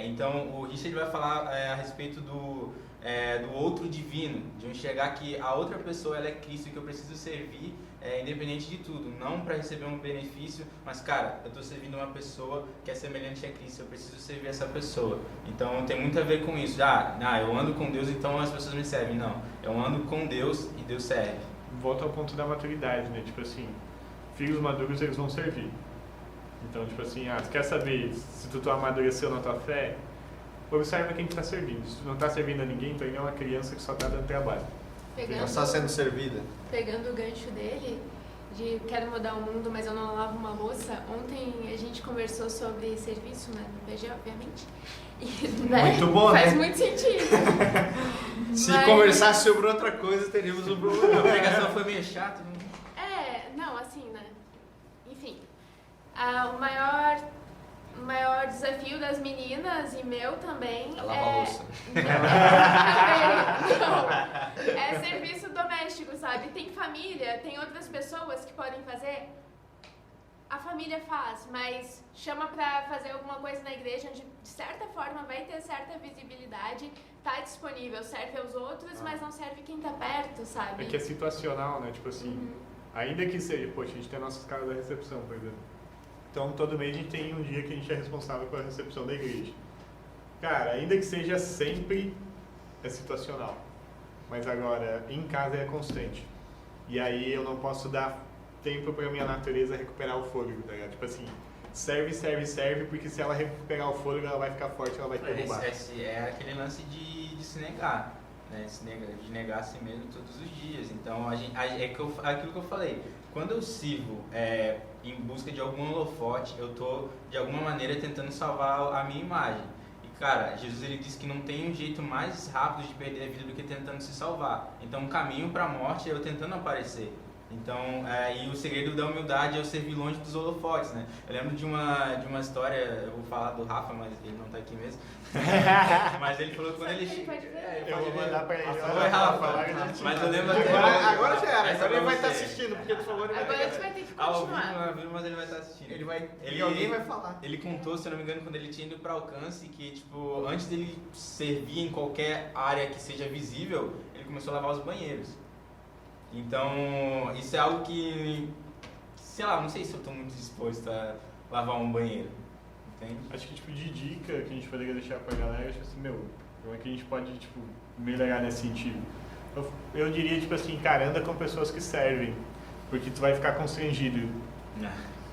Então, o Richard vai falar a respeito do outro divino, de eu enxergar que a outra pessoa ela é Cristo e que eu preciso servir independente de tudo, não para receber um benefício, mas cara, eu estou servindo uma pessoa que é semelhante a Cristo, eu preciso servir essa pessoa. Então tem muito a ver com isso. Eu ando com Deus, então as pessoas me servem. Não, eu ando com Deus e Deus serve. Volta ao ponto da maturidade, né? Tipo assim, filhos maduros eles vão servir. Então, tipo assim, tu quer saber se tu amadureceu na tua fé? Observa quem tu tá servindo. Se tu não tá servindo a ninguém, então ele é uma criança que só tá dando trabalho. Não está sendo servida. Pegando o gancho dele, de quero mudar o mundo, mas eu não lavo uma louça. Ontem a gente conversou sobre serviço, né? No PG, obviamente. E, né? Muito bom, Faz né? muito sentido. Se conversasse sobre outra coisa, teríamos um problema. A pregação foi meio chata, né? Não, assim, né? Enfim, o maior desafio das meninas e meu também É lavar louça. Não, é serviço doméstico, sabe? Tem família, tem outras pessoas que podem fazer. A família faz, mas chama pra fazer alguma coisa na igreja onde, de certa forma, vai ter certa visibilidade, tá disponível, serve aos outros, mas não serve quem tá perto, sabe? É que é situacional, né? Tipo assim, ainda que seja, poxa, a gente tem a nossa casa da recepção, por exemplo. Então, todo mês a gente tem um dia que a gente é responsável pela recepção da igreja. Cara, ainda que seja sempre, é situacional. Mas agora, em casa é constante. E aí eu não posso dar tempo para minha natureza recuperar o fôlego, tá ligado? Tipo assim, serve, porque se ela recuperar o fôlego, ela vai ficar forte, ela vai derrubar. É aquele lance de se negar, né? De negar a si mesmo todos os dias. Então, aquilo que eu falei, quando eu sirvo em busca de algum holofote, eu estou, de alguma maneira, tentando salvar a minha imagem. E, cara, Jesus ele disse que não tem um jeito mais rápido de perder a vida do que tentando se salvar. Então, o caminho para a morte é eu tentando aparecer. Então, e o segredo da humildade é eu servir longe dos holofotes, né? Eu lembro de uma história, eu vou falar do Rafa, mas ele não tá aqui mesmo. Mas ele falou que quando ele... Eu vou mandar pra ele. Oi, Rafa. Mas eu lembro até... Agora já era, Essa agora ele vai pra estar você. assistindo, porque tu falou, ele vai Agora tu vai ter que Ao continuar. vivo, mas ele vai estar assistindo. alguém vai falar. Ele contou, se eu não me engano, quando ele tinha ido para Alcance, que tipo, antes dele servir em qualquer área que seja visível, ele começou a lavar os banheiros. Então, isso é algo que, sei lá, não sei se eu estou muito disposto a lavar um banheiro, entende? Acho que tipo de dica que a gente poderia deixar pra galera, acho assim, como é que a gente pode tipo melhorar nesse sentido? Eu diria tipo assim, cara, anda com pessoas que servem, porque tu vai ficar constrangido.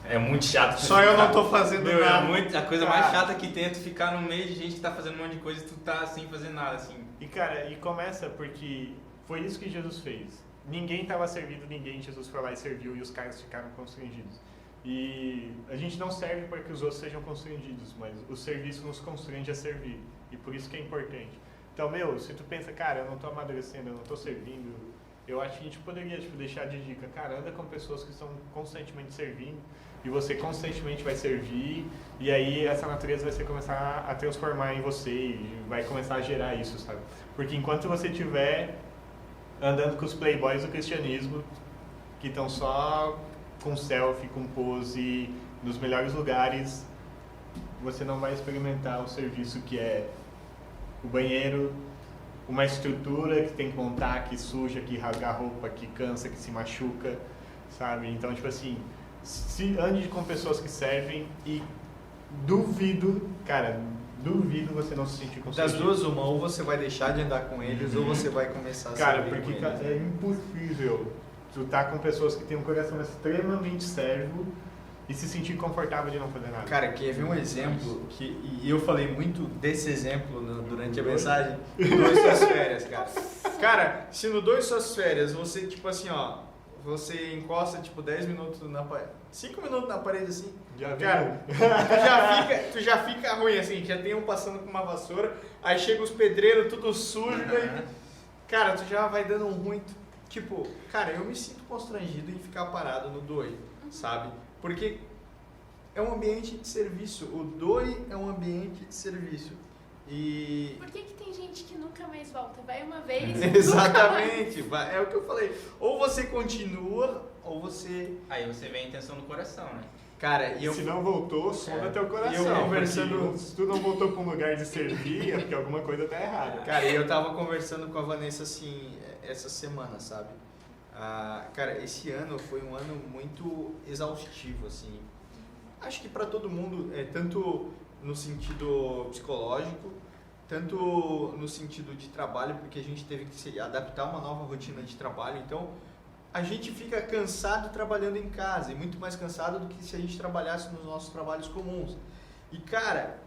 É muito chato. Só eu não tô fazendo nada. A coisa mais chata que tem é tu ficar no meio de gente que tá fazendo um monte de coisa e tu tá sem fazer nada, assim. E cara, começa porque foi isso que Jesus fez. Ninguém estava servindo ninguém, Jesus foi lá e serviu e os caras ficaram constrangidos. E a gente não serve para que os outros sejam constrangidos, mas o serviço nos constrange a servir. E por isso que é importante. Então, se tu pensa, cara, eu não estou amadurecendo, eu não estou servindo, eu acho que a gente poderia deixar de dica, cara, anda com pessoas que estão constantemente servindo e você constantemente vai servir e aí essa natureza vai começar a transformar em você e vai começar a gerar isso, sabe? Porque enquanto você tiver andando com os playboys do cristianismo, que estão só com selfie, com pose, nos melhores lugares, você não vai experimentar o serviço que é o banheiro, uma estrutura que tem que montar, que suja, que rasga a roupa, que cansa, que se machuca, sabe? Então, tipo assim, se ande com pessoas que servem e duvido, cara, duvido você não se sentir com Das duas, uma, ou você vai deixar de andar com eles, ou você vai começar a Cara, servir porque com eles. é impossível tu tá com pessoas que têm um coração extremamente servo e se sentir confortável de não fazer nada. Cara, quer ver um exemplo, e eu falei muito desse exemplo durante a mensagem, Doe Suas Férias, cara. Cara, se no Doe Suas Férias você, tipo assim, ó, você encosta, tipo, 10 minutos na parede, 5 minutos na parede, assim, Já vi. cara, tu já fica ruim, assim, já tem um passando com uma vassoura, aí chega os pedreiros tudo sujo, aí, cara, tu já vai dando um ruim, tipo, cara, eu me sinto constrangido em ficar parado no Doe, sabe? Porque é um ambiente de serviço, o Doe é um ambiente de serviço. E Por que tem gente que nunca mais volta? Vai uma vez exatamente, é o que eu falei. Ou você continua, ou você... Aí você vê a intenção do coração, né? Cara, e eu... Se não voltou, sonda teu coração. eu conversando- porque se tu não voltou para um lugar de servir, é porque alguma coisa tá errada. Cara, eu tava conversando com a Vanessa, assim, essa semana, sabe? Cara, esse ano foi um ano muito exaustivo, assim. Acho que pra todo mundo, tanto no sentido psicológico, tanto no sentido de trabalho, porque a gente teve que se adaptar a uma nova rotina de trabalho. Então, a gente fica cansado trabalhando em casa, e muito mais cansado do que se a gente trabalhasse nos nossos trabalhos comuns. E, cara,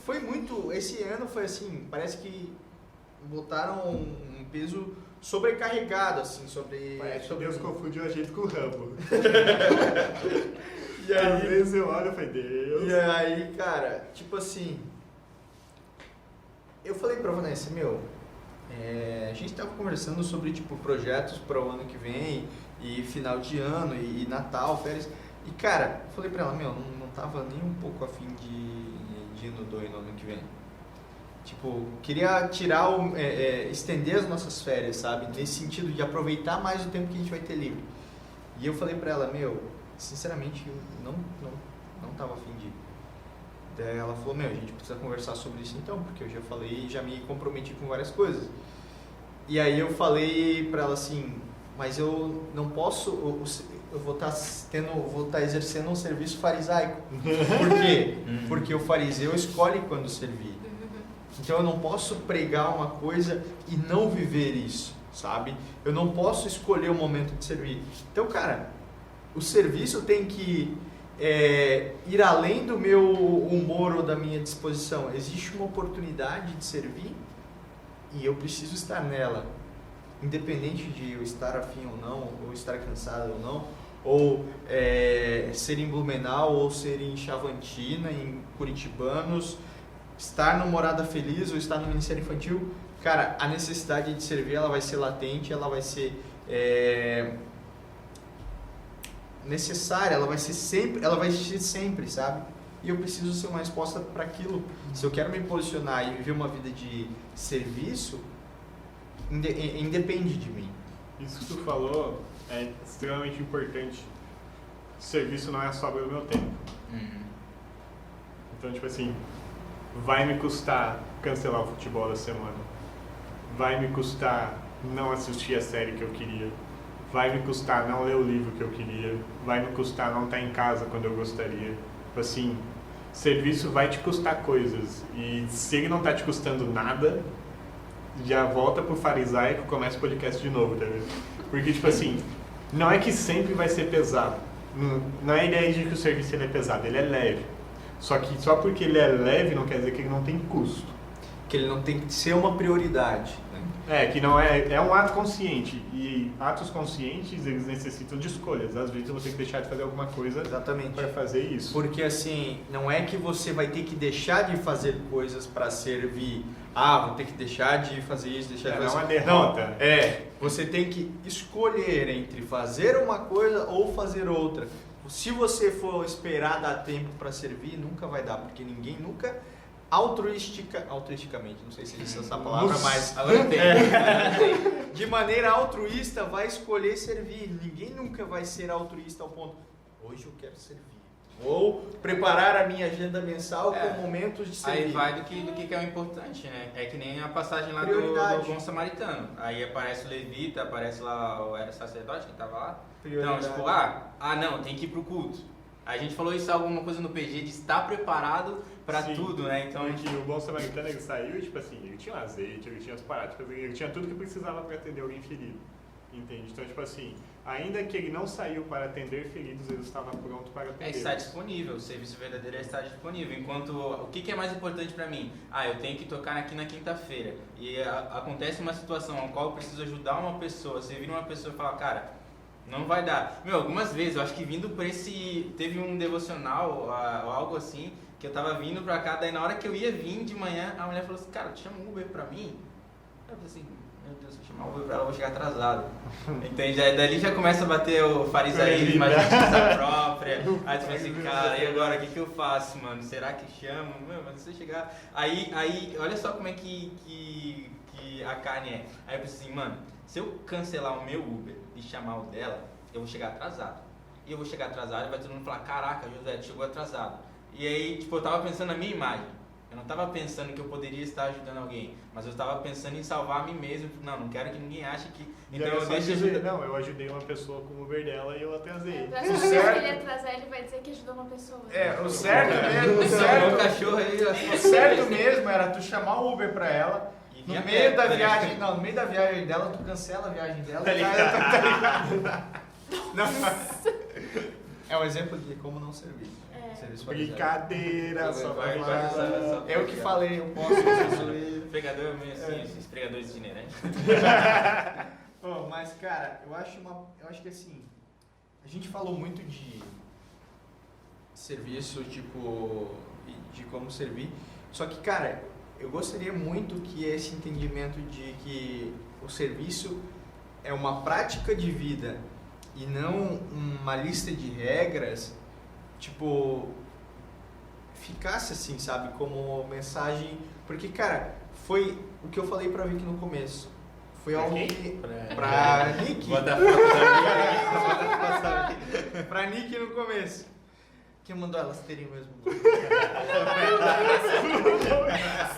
foi muito... Esse ano foi assim, parece que botaram um peso sobrecarregado, assim, sobre... Parece que Deus confundiu a gente com o Rambo. E Às aí, vezes eu olho e falo, Deus. e aí, cara, tipo assim... Eu falei pra Vanessa, a gente tava conversando sobre, tipo, projetos para o ano que vem, e final de ano, e Natal, férias. E, cara, eu falei pra ela, não tava nem um pouco afim de ir no Doe no ano que vem. Tipo, queria tirar, estender as nossas férias, sabe? Nesse sentido de aproveitar mais o tempo que a gente vai ter livre. E eu falei pra ela, sinceramente, eu não tava afim de ir. Daí ela falou, a gente precisa conversar sobre isso então, porque eu já falei e já me comprometi com várias coisas. E aí eu falei pra ela assim, mas eu não posso, eu vou estar exercendo um serviço farisaico. Por quê? Porque o fariseu escolhe quando servir. Então eu não posso pregar uma coisa e não viver isso, sabe? Eu não posso escolher o momento de servir. Então, cara, o serviço tem que ir além do meu humor ou da minha disposição. Existe uma oportunidade de servir e eu preciso estar nela, independente de eu estar afim ou não, ou estar cansado ou não, ou ser em Blumenau, ou ser em Chavantina, em Curitibanos, estar no Morada Feliz ou estar no Ministério Infantil. Cara, a necessidade de servir, ela vai ser latente, ela vai ser necessária, ela vai existir sempre, sabe? E eu preciso ser uma resposta para aquilo. Se eu quero me posicionar e viver uma vida de serviço, independe de mim. Isso que tu falou é extremamente importante. Serviço não é só pelo meu tempo. Então, tipo assim, vai me custar cancelar o futebol da semana. Vai me custar não assistir a série que eu queria. Vai me custar não ler o livro que eu queria. Vai me custar não estar em casa quando eu gostaria. Tipo assim, serviço vai te custar coisas. E se ele não tá te custando nada, já volta pro farisaico e começa o podcast de novo, tá vendo? Porque, tipo assim, não é que sempre vai ser pesado. Não é a ideia de que o serviço ele é pesado, ele é leve. Só que só porque ele é leve não quer dizer que ele não tem custo. Que ele não tem que ser uma prioridade, né? Que não é um ato consciente. E atos conscientes, eles necessitam de escolhas. Às vezes você tem que deixar de fazer alguma coisa Exatamente. para fazer isso. Porque assim, não é que você vai ter que deixar de fazer coisas para servir. Vou ter que deixar de fazer isso, deixar de fazer isso. Não é uma derrota. Não, você tem que escolher entre fazer uma coisa ou fazer outra. Se você for esperar dar tempo para servir, nunca vai dar, porque ninguém nunca altruisticamente, não sei se existe essa palavra, mas Agora tem. de maneira altruísta vai escolher servir. Ninguém nunca vai ser altruísta ao ponto, hoje eu quero servir. Vou preparar a minha agenda mensal com momentos de servir. Aí vai do que é o importante, né? É que nem a passagem lá Prioridade. do bom samaritano. Aí aparece o levita, aparece lá o sacerdote que tava lá. Prioridade. Então, tipo, não, tem que ir pro culto. A gente falou isso alguma coisa no PG, de estar preparado pra Sim, tudo, né? Então, porque o bom samaritano, ele saiu, tipo assim, ele tinha um azeite, ele tinha as práticas, ele tinha tudo que precisava para atender alguém ferido. Entende? Então, tipo assim, ainda que ele não saiu para atender feridos, ele estava pronto para atender. está disponível, o serviço verdadeiro é estar disponível. Enquanto, o que é mais importante pra mim? Eu tenho que tocar aqui na quinta-feira. E acontece uma situação na qual eu preciso ajudar uma pessoa, você vira uma pessoa e fala, cara, não vai dar. Algumas vezes, eu acho que vindo por esse... Teve um devocional, ou algo assim, que eu tava vindo pra cá, daí na hora que eu ia vir de manhã, a mulher falou assim, cara, tu chama um Uber pra mim? Eu falei assim, meu Deus, se eu chamar um Uber pra ela, eu vou chegar atrasado. Entende? Aí dali já começa a bater o farisaísmo, a justiça própria. Aí tu fala assim, cara, e agora, o que eu faço, mano? Será que chamo? Mas se eu chegar... Aí, olha só como é que a carne é. Aí eu pensei assim, mano, se eu cancelar o meu Uber e chamar o dela, eu vou chegar atrasado. E eu vou chegar atrasado e vai todo mundo falar, caraca, José, tu chegou atrasado. E aí, tipo, eu tava pensando na minha imagem. Eu não tava pensando que eu poderia estar ajudando alguém, mas eu tava pensando em salvar a mim mesmo. Não quero que ninguém ache que... Então eu deixo ajudar. Não, eu ajudei uma pessoa com o Uber dela e eu atrasei. Pra toda vez que ele atrasar, ele vai dizer que ajudou uma pessoa. O certo mesmo, O cachorro aí... o certo mesmo era tu chamar o Uber pra ela. No meio da viagem, no meio da viagem dela, tu cancela a viagem dela. Tá ligado? É um exemplo de como não servir. Serviço Brincadeira, só vai vai só- Eu que falei, eu posso resolver. Pregador é meio assim, esses pregadores itinerantes. Mas cara, eu acho que assim, a gente falou muito de serviço, tipo, de como servir. Só que, cara, eu gostaria muito que esse entendimento de que o serviço é uma prática de vida e não uma lista de regras, tipo, ficasse assim, sabe, como mensagem, porque, cara, foi o que eu falei pra Vicky no começo, foi algo que... Pra Nick. Bota a foto da Vicky. Pra Nick no começo. Quem mandou elas terem o mesmo nome?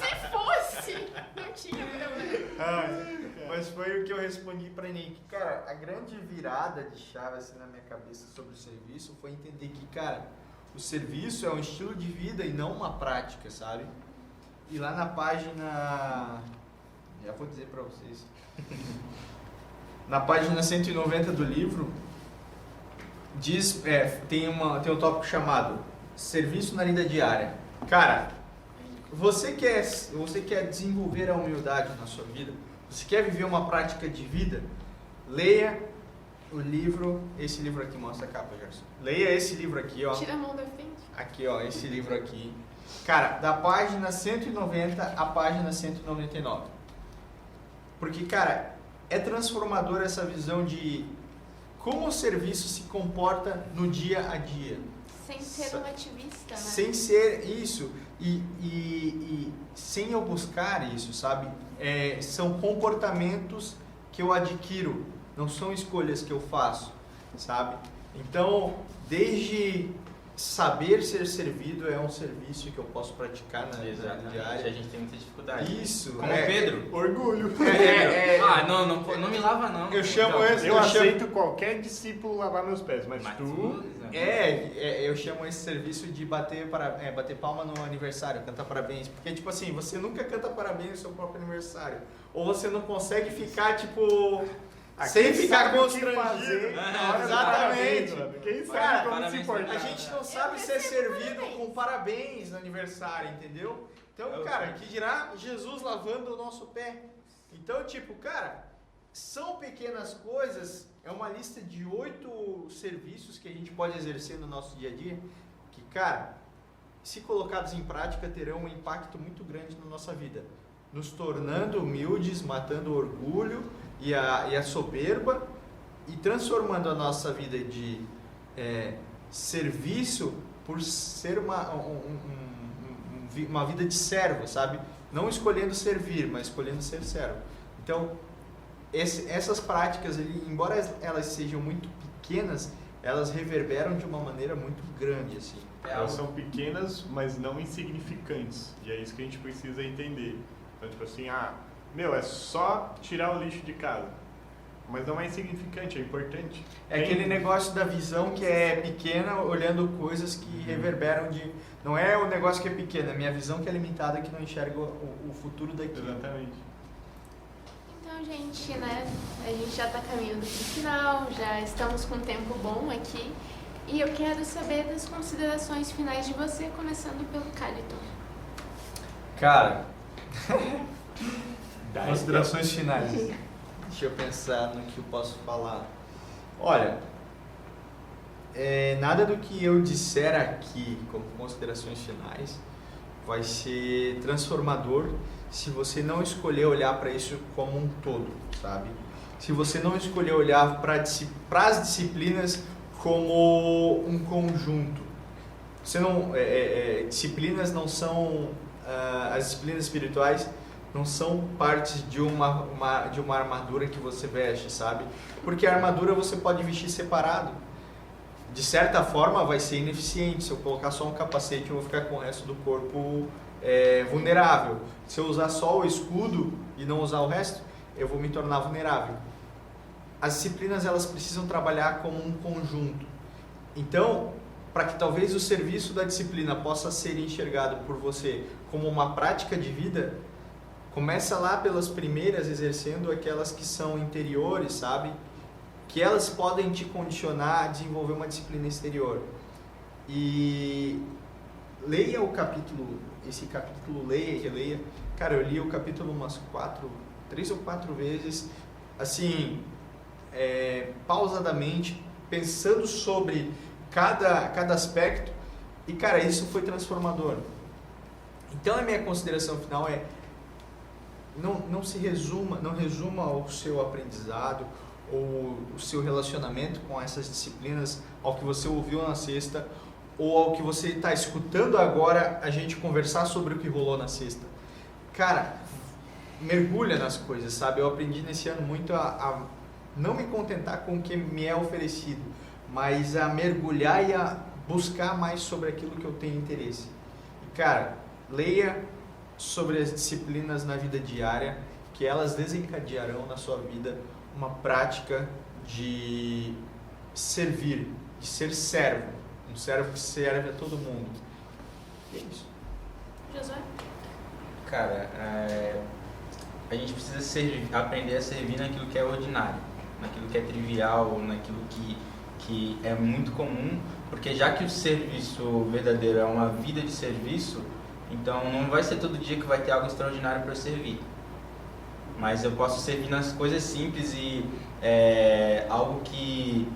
Se fosse, não tinha problema. Mas foi o que eu respondi pra Nick. Cara, a grande virada de chave assim na minha cabeça sobre o serviço foi entender que, cara, o serviço é um estilo de vida e não uma prática, sabe? E lá na página... Já vou dizer pra vocês. Na página 190 do livro, diz, tem um tópico chamado Serviço na Lida Diária. Cara, você quer desenvolver a humildade na sua vida? Você quer viver uma prática de vida? Leia o livro, esse livro aqui, mostra a capa, Gerson. Leia esse livro aqui, ó. Tira a mão da frente. Aqui, ó, esse livro aqui. Cara, da página 190 à página 199. Porque, cara, é transformador essa visão de como o serviço se comporta no dia a dia. Sem ser um ativista, né? Sem ser isso. E sem eu buscar isso, sabe? São comportamentos que eu adquiro, não são escolhas que eu faço, sabe? Então, desde saber ser servido é um serviço que eu posso praticar na vida diária. A gente tem muita dificuldade. Isso. Como Pedro. Orgulho. Não me lava não. Eu chamo Então, esse- Eu aceito qualquer discípulo lavar meus pés, mas tu... Eu chamo esse serviço de bater palma no aniversário, cantar parabéns. Porque, tipo assim, você nunca canta parabéns no seu próprio aniversário. Ou você não consegue ficar, tipo... sem ficar constrangido. Exatamente. Quem sabe Cara, como se parabéns, importar? A gente não sabe ser servido com parabéns no aniversário, entendeu? Então, cara, que dirá Jesus lavando o nosso pé? Então, tipo, cara, são pequenas coisas, é uma lista de 8 serviços que a gente pode exercer no nosso dia a dia, que, cara, se colocados em prática, terão um impacto muito grande na nossa vida, nos tornando humildes, matando o orgulho e a soberba e transformando a nossa vida de serviço por ser um uma vida de servo, sabe? Não escolhendo servir, mas escolhendo ser servo. Então, essas práticas, embora elas sejam muito pequenas, elas reverberam de uma maneira muito grande, assim. Elas são pequenas, mas não insignificantes. E é isso que a gente precisa entender. Então, tipo assim, é só tirar o lixo de casa. Mas não é insignificante, é importante. É aquele negócio da visão que é pequena, olhando coisas que reverberam de... Não é o negócio que é pequeno, é a minha visão que é limitada, que não enxerga o futuro daqui. Exatamente. Então, gente, né, a gente já está caminhando para o final, já estamos com um tempo bom aqui. E eu quero saber das considerações finais de você, começando pelo Caliton. Cara, considerações finais. Deixa eu pensar no que eu posso falar. Olha, nada do que eu disser aqui como considerações finais vai ser transformador se você não escolher olhar para isso como um todo, sabe? Se você não escolher olhar para as disciplinas como um conjunto. Você não, disciplinas não são, as disciplinas espirituais não são partes de uma armadura que você veste, sabe? Porque a armadura você pode vestir separado. De certa forma vai ser ineficiente. Se eu colocar só um capacete, eu vou ficar com o resto do corpo vulnerável. Se eu usar só o escudo e não usar o resto, eu vou me tornar vulnerável. As disciplinas, elas precisam trabalhar como um conjunto. Então, para que talvez o serviço da disciplina possa ser enxergado por você como uma prática de vida, começa lá pelas primeiras, exercendo aquelas que são interiores, sabe? Que elas podem te condicionar a desenvolver uma disciplina exterior. E leia esse capítulo, leia e releia. Cara, eu li o capítulo umas 3 ou 4 vezes, assim, pausadamente, pensando sobre cada aspecto, e cara, isso foi transformador. Então a minha consideração final não resuma o seu aprendizado ou o seu relacionamento com essas disciplinas ao que você ouviu na sexta ou ao que você está escutando agora a gente conversar sobre o que rolou na sexta. Cara, mergulha nas coisas, sabe? Eu aprendi nesse ano muito a não me contentar com o que me é oferecido, mas a mergulhar e a buscar mais sobre aquilo que eu tenho interesse. E cara, leia sobre as disciplinas na vida diária, que elas desencadearão na sua vida uma prática de servir, de ser servo, um servo que serve a todo mundo. E é isso. Josué? Cara, a gente precisa aprender a servir naquilo que é ordinário, naquilo que é trivial, naquilo que é muito comum, porque já que o serviço verdadeiro é uma vida de serviço, então não vai ser todo dia que vai ter algo extraordinário para eu servir. Mas eu posso servir nas coisas simples e algo que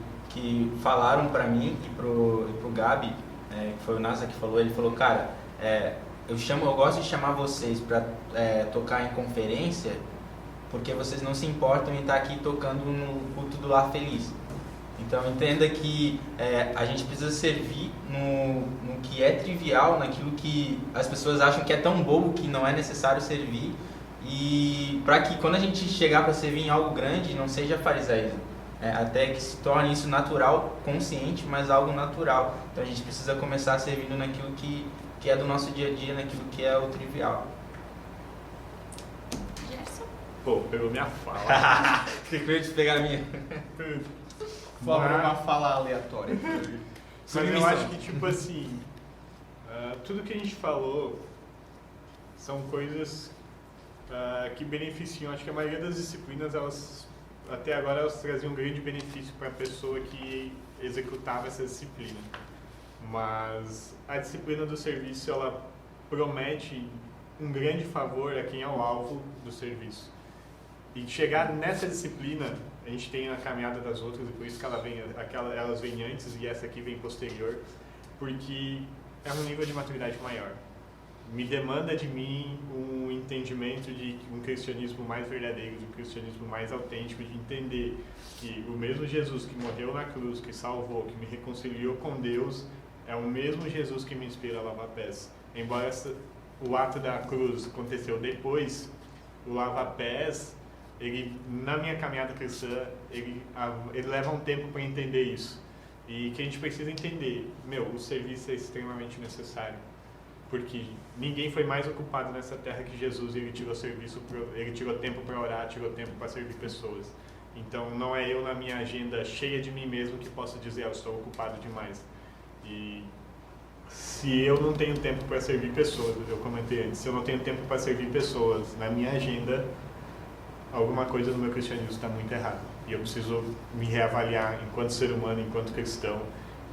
falaram para mim e pro Gabi, que foi o Nasa que falou, ele falou, cara, eu gosto de chamar vocês para tocar em conferência porque vocês não se importam em estar aqui tocando no culto do Lar Feliz. Então entenda que a gente precisa servir no que é trivial, naquilo que as pessoas acham que é tão bobo que não é necessário servir, e para que quando a gente chegar para servir em algo grande não seja farisaísmo, até que se torne isso natural, consciente, mas algo natural. Então a gente precisa começar servindo naquilo que é do nosso dia a dia, naquilo que é o trivial. Gerson? Pô, pegou minha fala. Você queria te pegar a minha? Por favor, uma fala aleatória. Mas eu acho que, tipo assim, tudo que a gente falou são coisas que beneficiam. Acho que a maioria das disciplinas, até agora, elas traziam um grande benefício para a pessoa que executava essa disciplina. Mas a disciplina do serviço, ela promete um grande favor a quem é o alvo do serviço. E chegar nessa disciplina, a gente tem a caminhada das outras, e por isso que elas vêm antes e essa aqui vem posterior, porque é um nível de maturidade maior. Me demanda de mim um entendimento de um cristianismo mais verdadeiro, de um cristianismo mais autêntico, de entender que o mesmo Jesus que morreu na cruz, que salvou, que me reconciliou com Deus, é o mesmo Jesus que me inspira a lavar pés. Embora o ato da cruz aconteceu depois, o lava-pés, ele, na minha caminhada cristã, ele leva um tempo para entender isso. E que a gente precisa entender, o serviço é extremamente necessário. Porque ninguém foi mais ocupado nessa terra que Jesus, ele tirou ele tirou tempo para orar, tirou tempo para servir pessoas. Então não é eu na minha agenda cheia de mim mesmo que posso dizer, eu estou ocupado demais. E se eu não tenho tempo para servir pessoas, eu comentei antes, se eu não tenho tempo para servir pessoas na minha agenda, alguma coisa no meu cristianismo está muito errada. E eu preciso me reavaliar enquanto ser humano, enquanto cristão,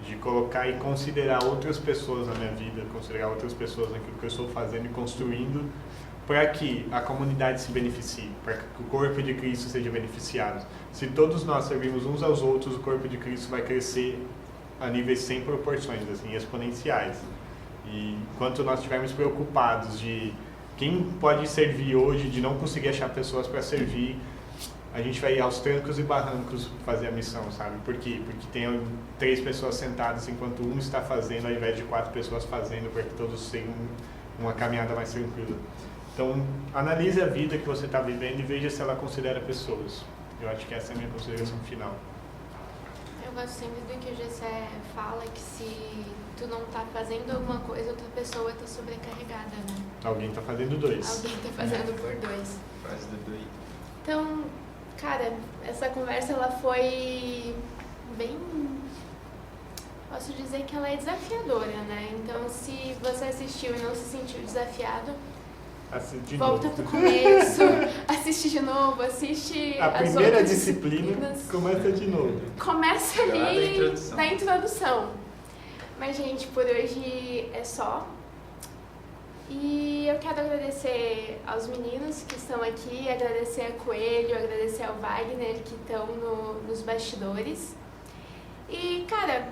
de colocar e considerar outras pessoas na minha vida, considerar outras pessoas naquilo que eu estou fazendo e construindo, para que a comunidade se beneficie, para que o corpo de Cristo seja beneficiado. Se todos nós servimos uns aos outros, o corpo de Cristo vai crescer a níveis sem proporções, assim, exponenciais. E enquanto nós estivermos preocupados de quem pode servir hoje, de não conseguir achar pessoas para servir, a gente vai aos trancos e barrancos fazer a missão, sabe? Por quê? Porque tem 3 pessoas sentadas enquanto um está fazendo, ao invés de 4 pessoas fazendo, para que todos tenham uma caminhada mais tranquila. Então, analise a vida que você está vivendo e veja se ela considera pessoas. Eu acho que essa é a minha consideração final. Eu gosto sempre do que o Gessé fala, que se tu não tá fazendo alguma coisa, outra pessoa tá sobrecarregada, né? Alguém está fazendo 2. Alguém tá fazendo por 2. Frase do Dui. Então, cara, essa conversa ela foi bem... Posso dizer que ela é desafiadora, né? Então, se você assistiu e não se sentiu desafiado, volta pro começo, assiste de novo, assiste a as primeira outras disciplina, começa de novo. Começa ali introdução. na introdução. Mas, gente, por hoje é só. E eu quero agradecer aos meninos que estão aqui, agradecer a Coelho, agradecer ao Wagner, que estão nos bastidores. E, cara,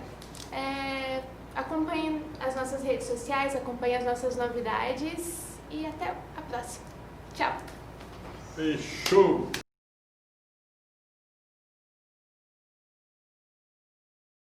acompanhem as nossas redes sociais, acompanhem as nossas novidades e até a próxima. Tchau! Fechou!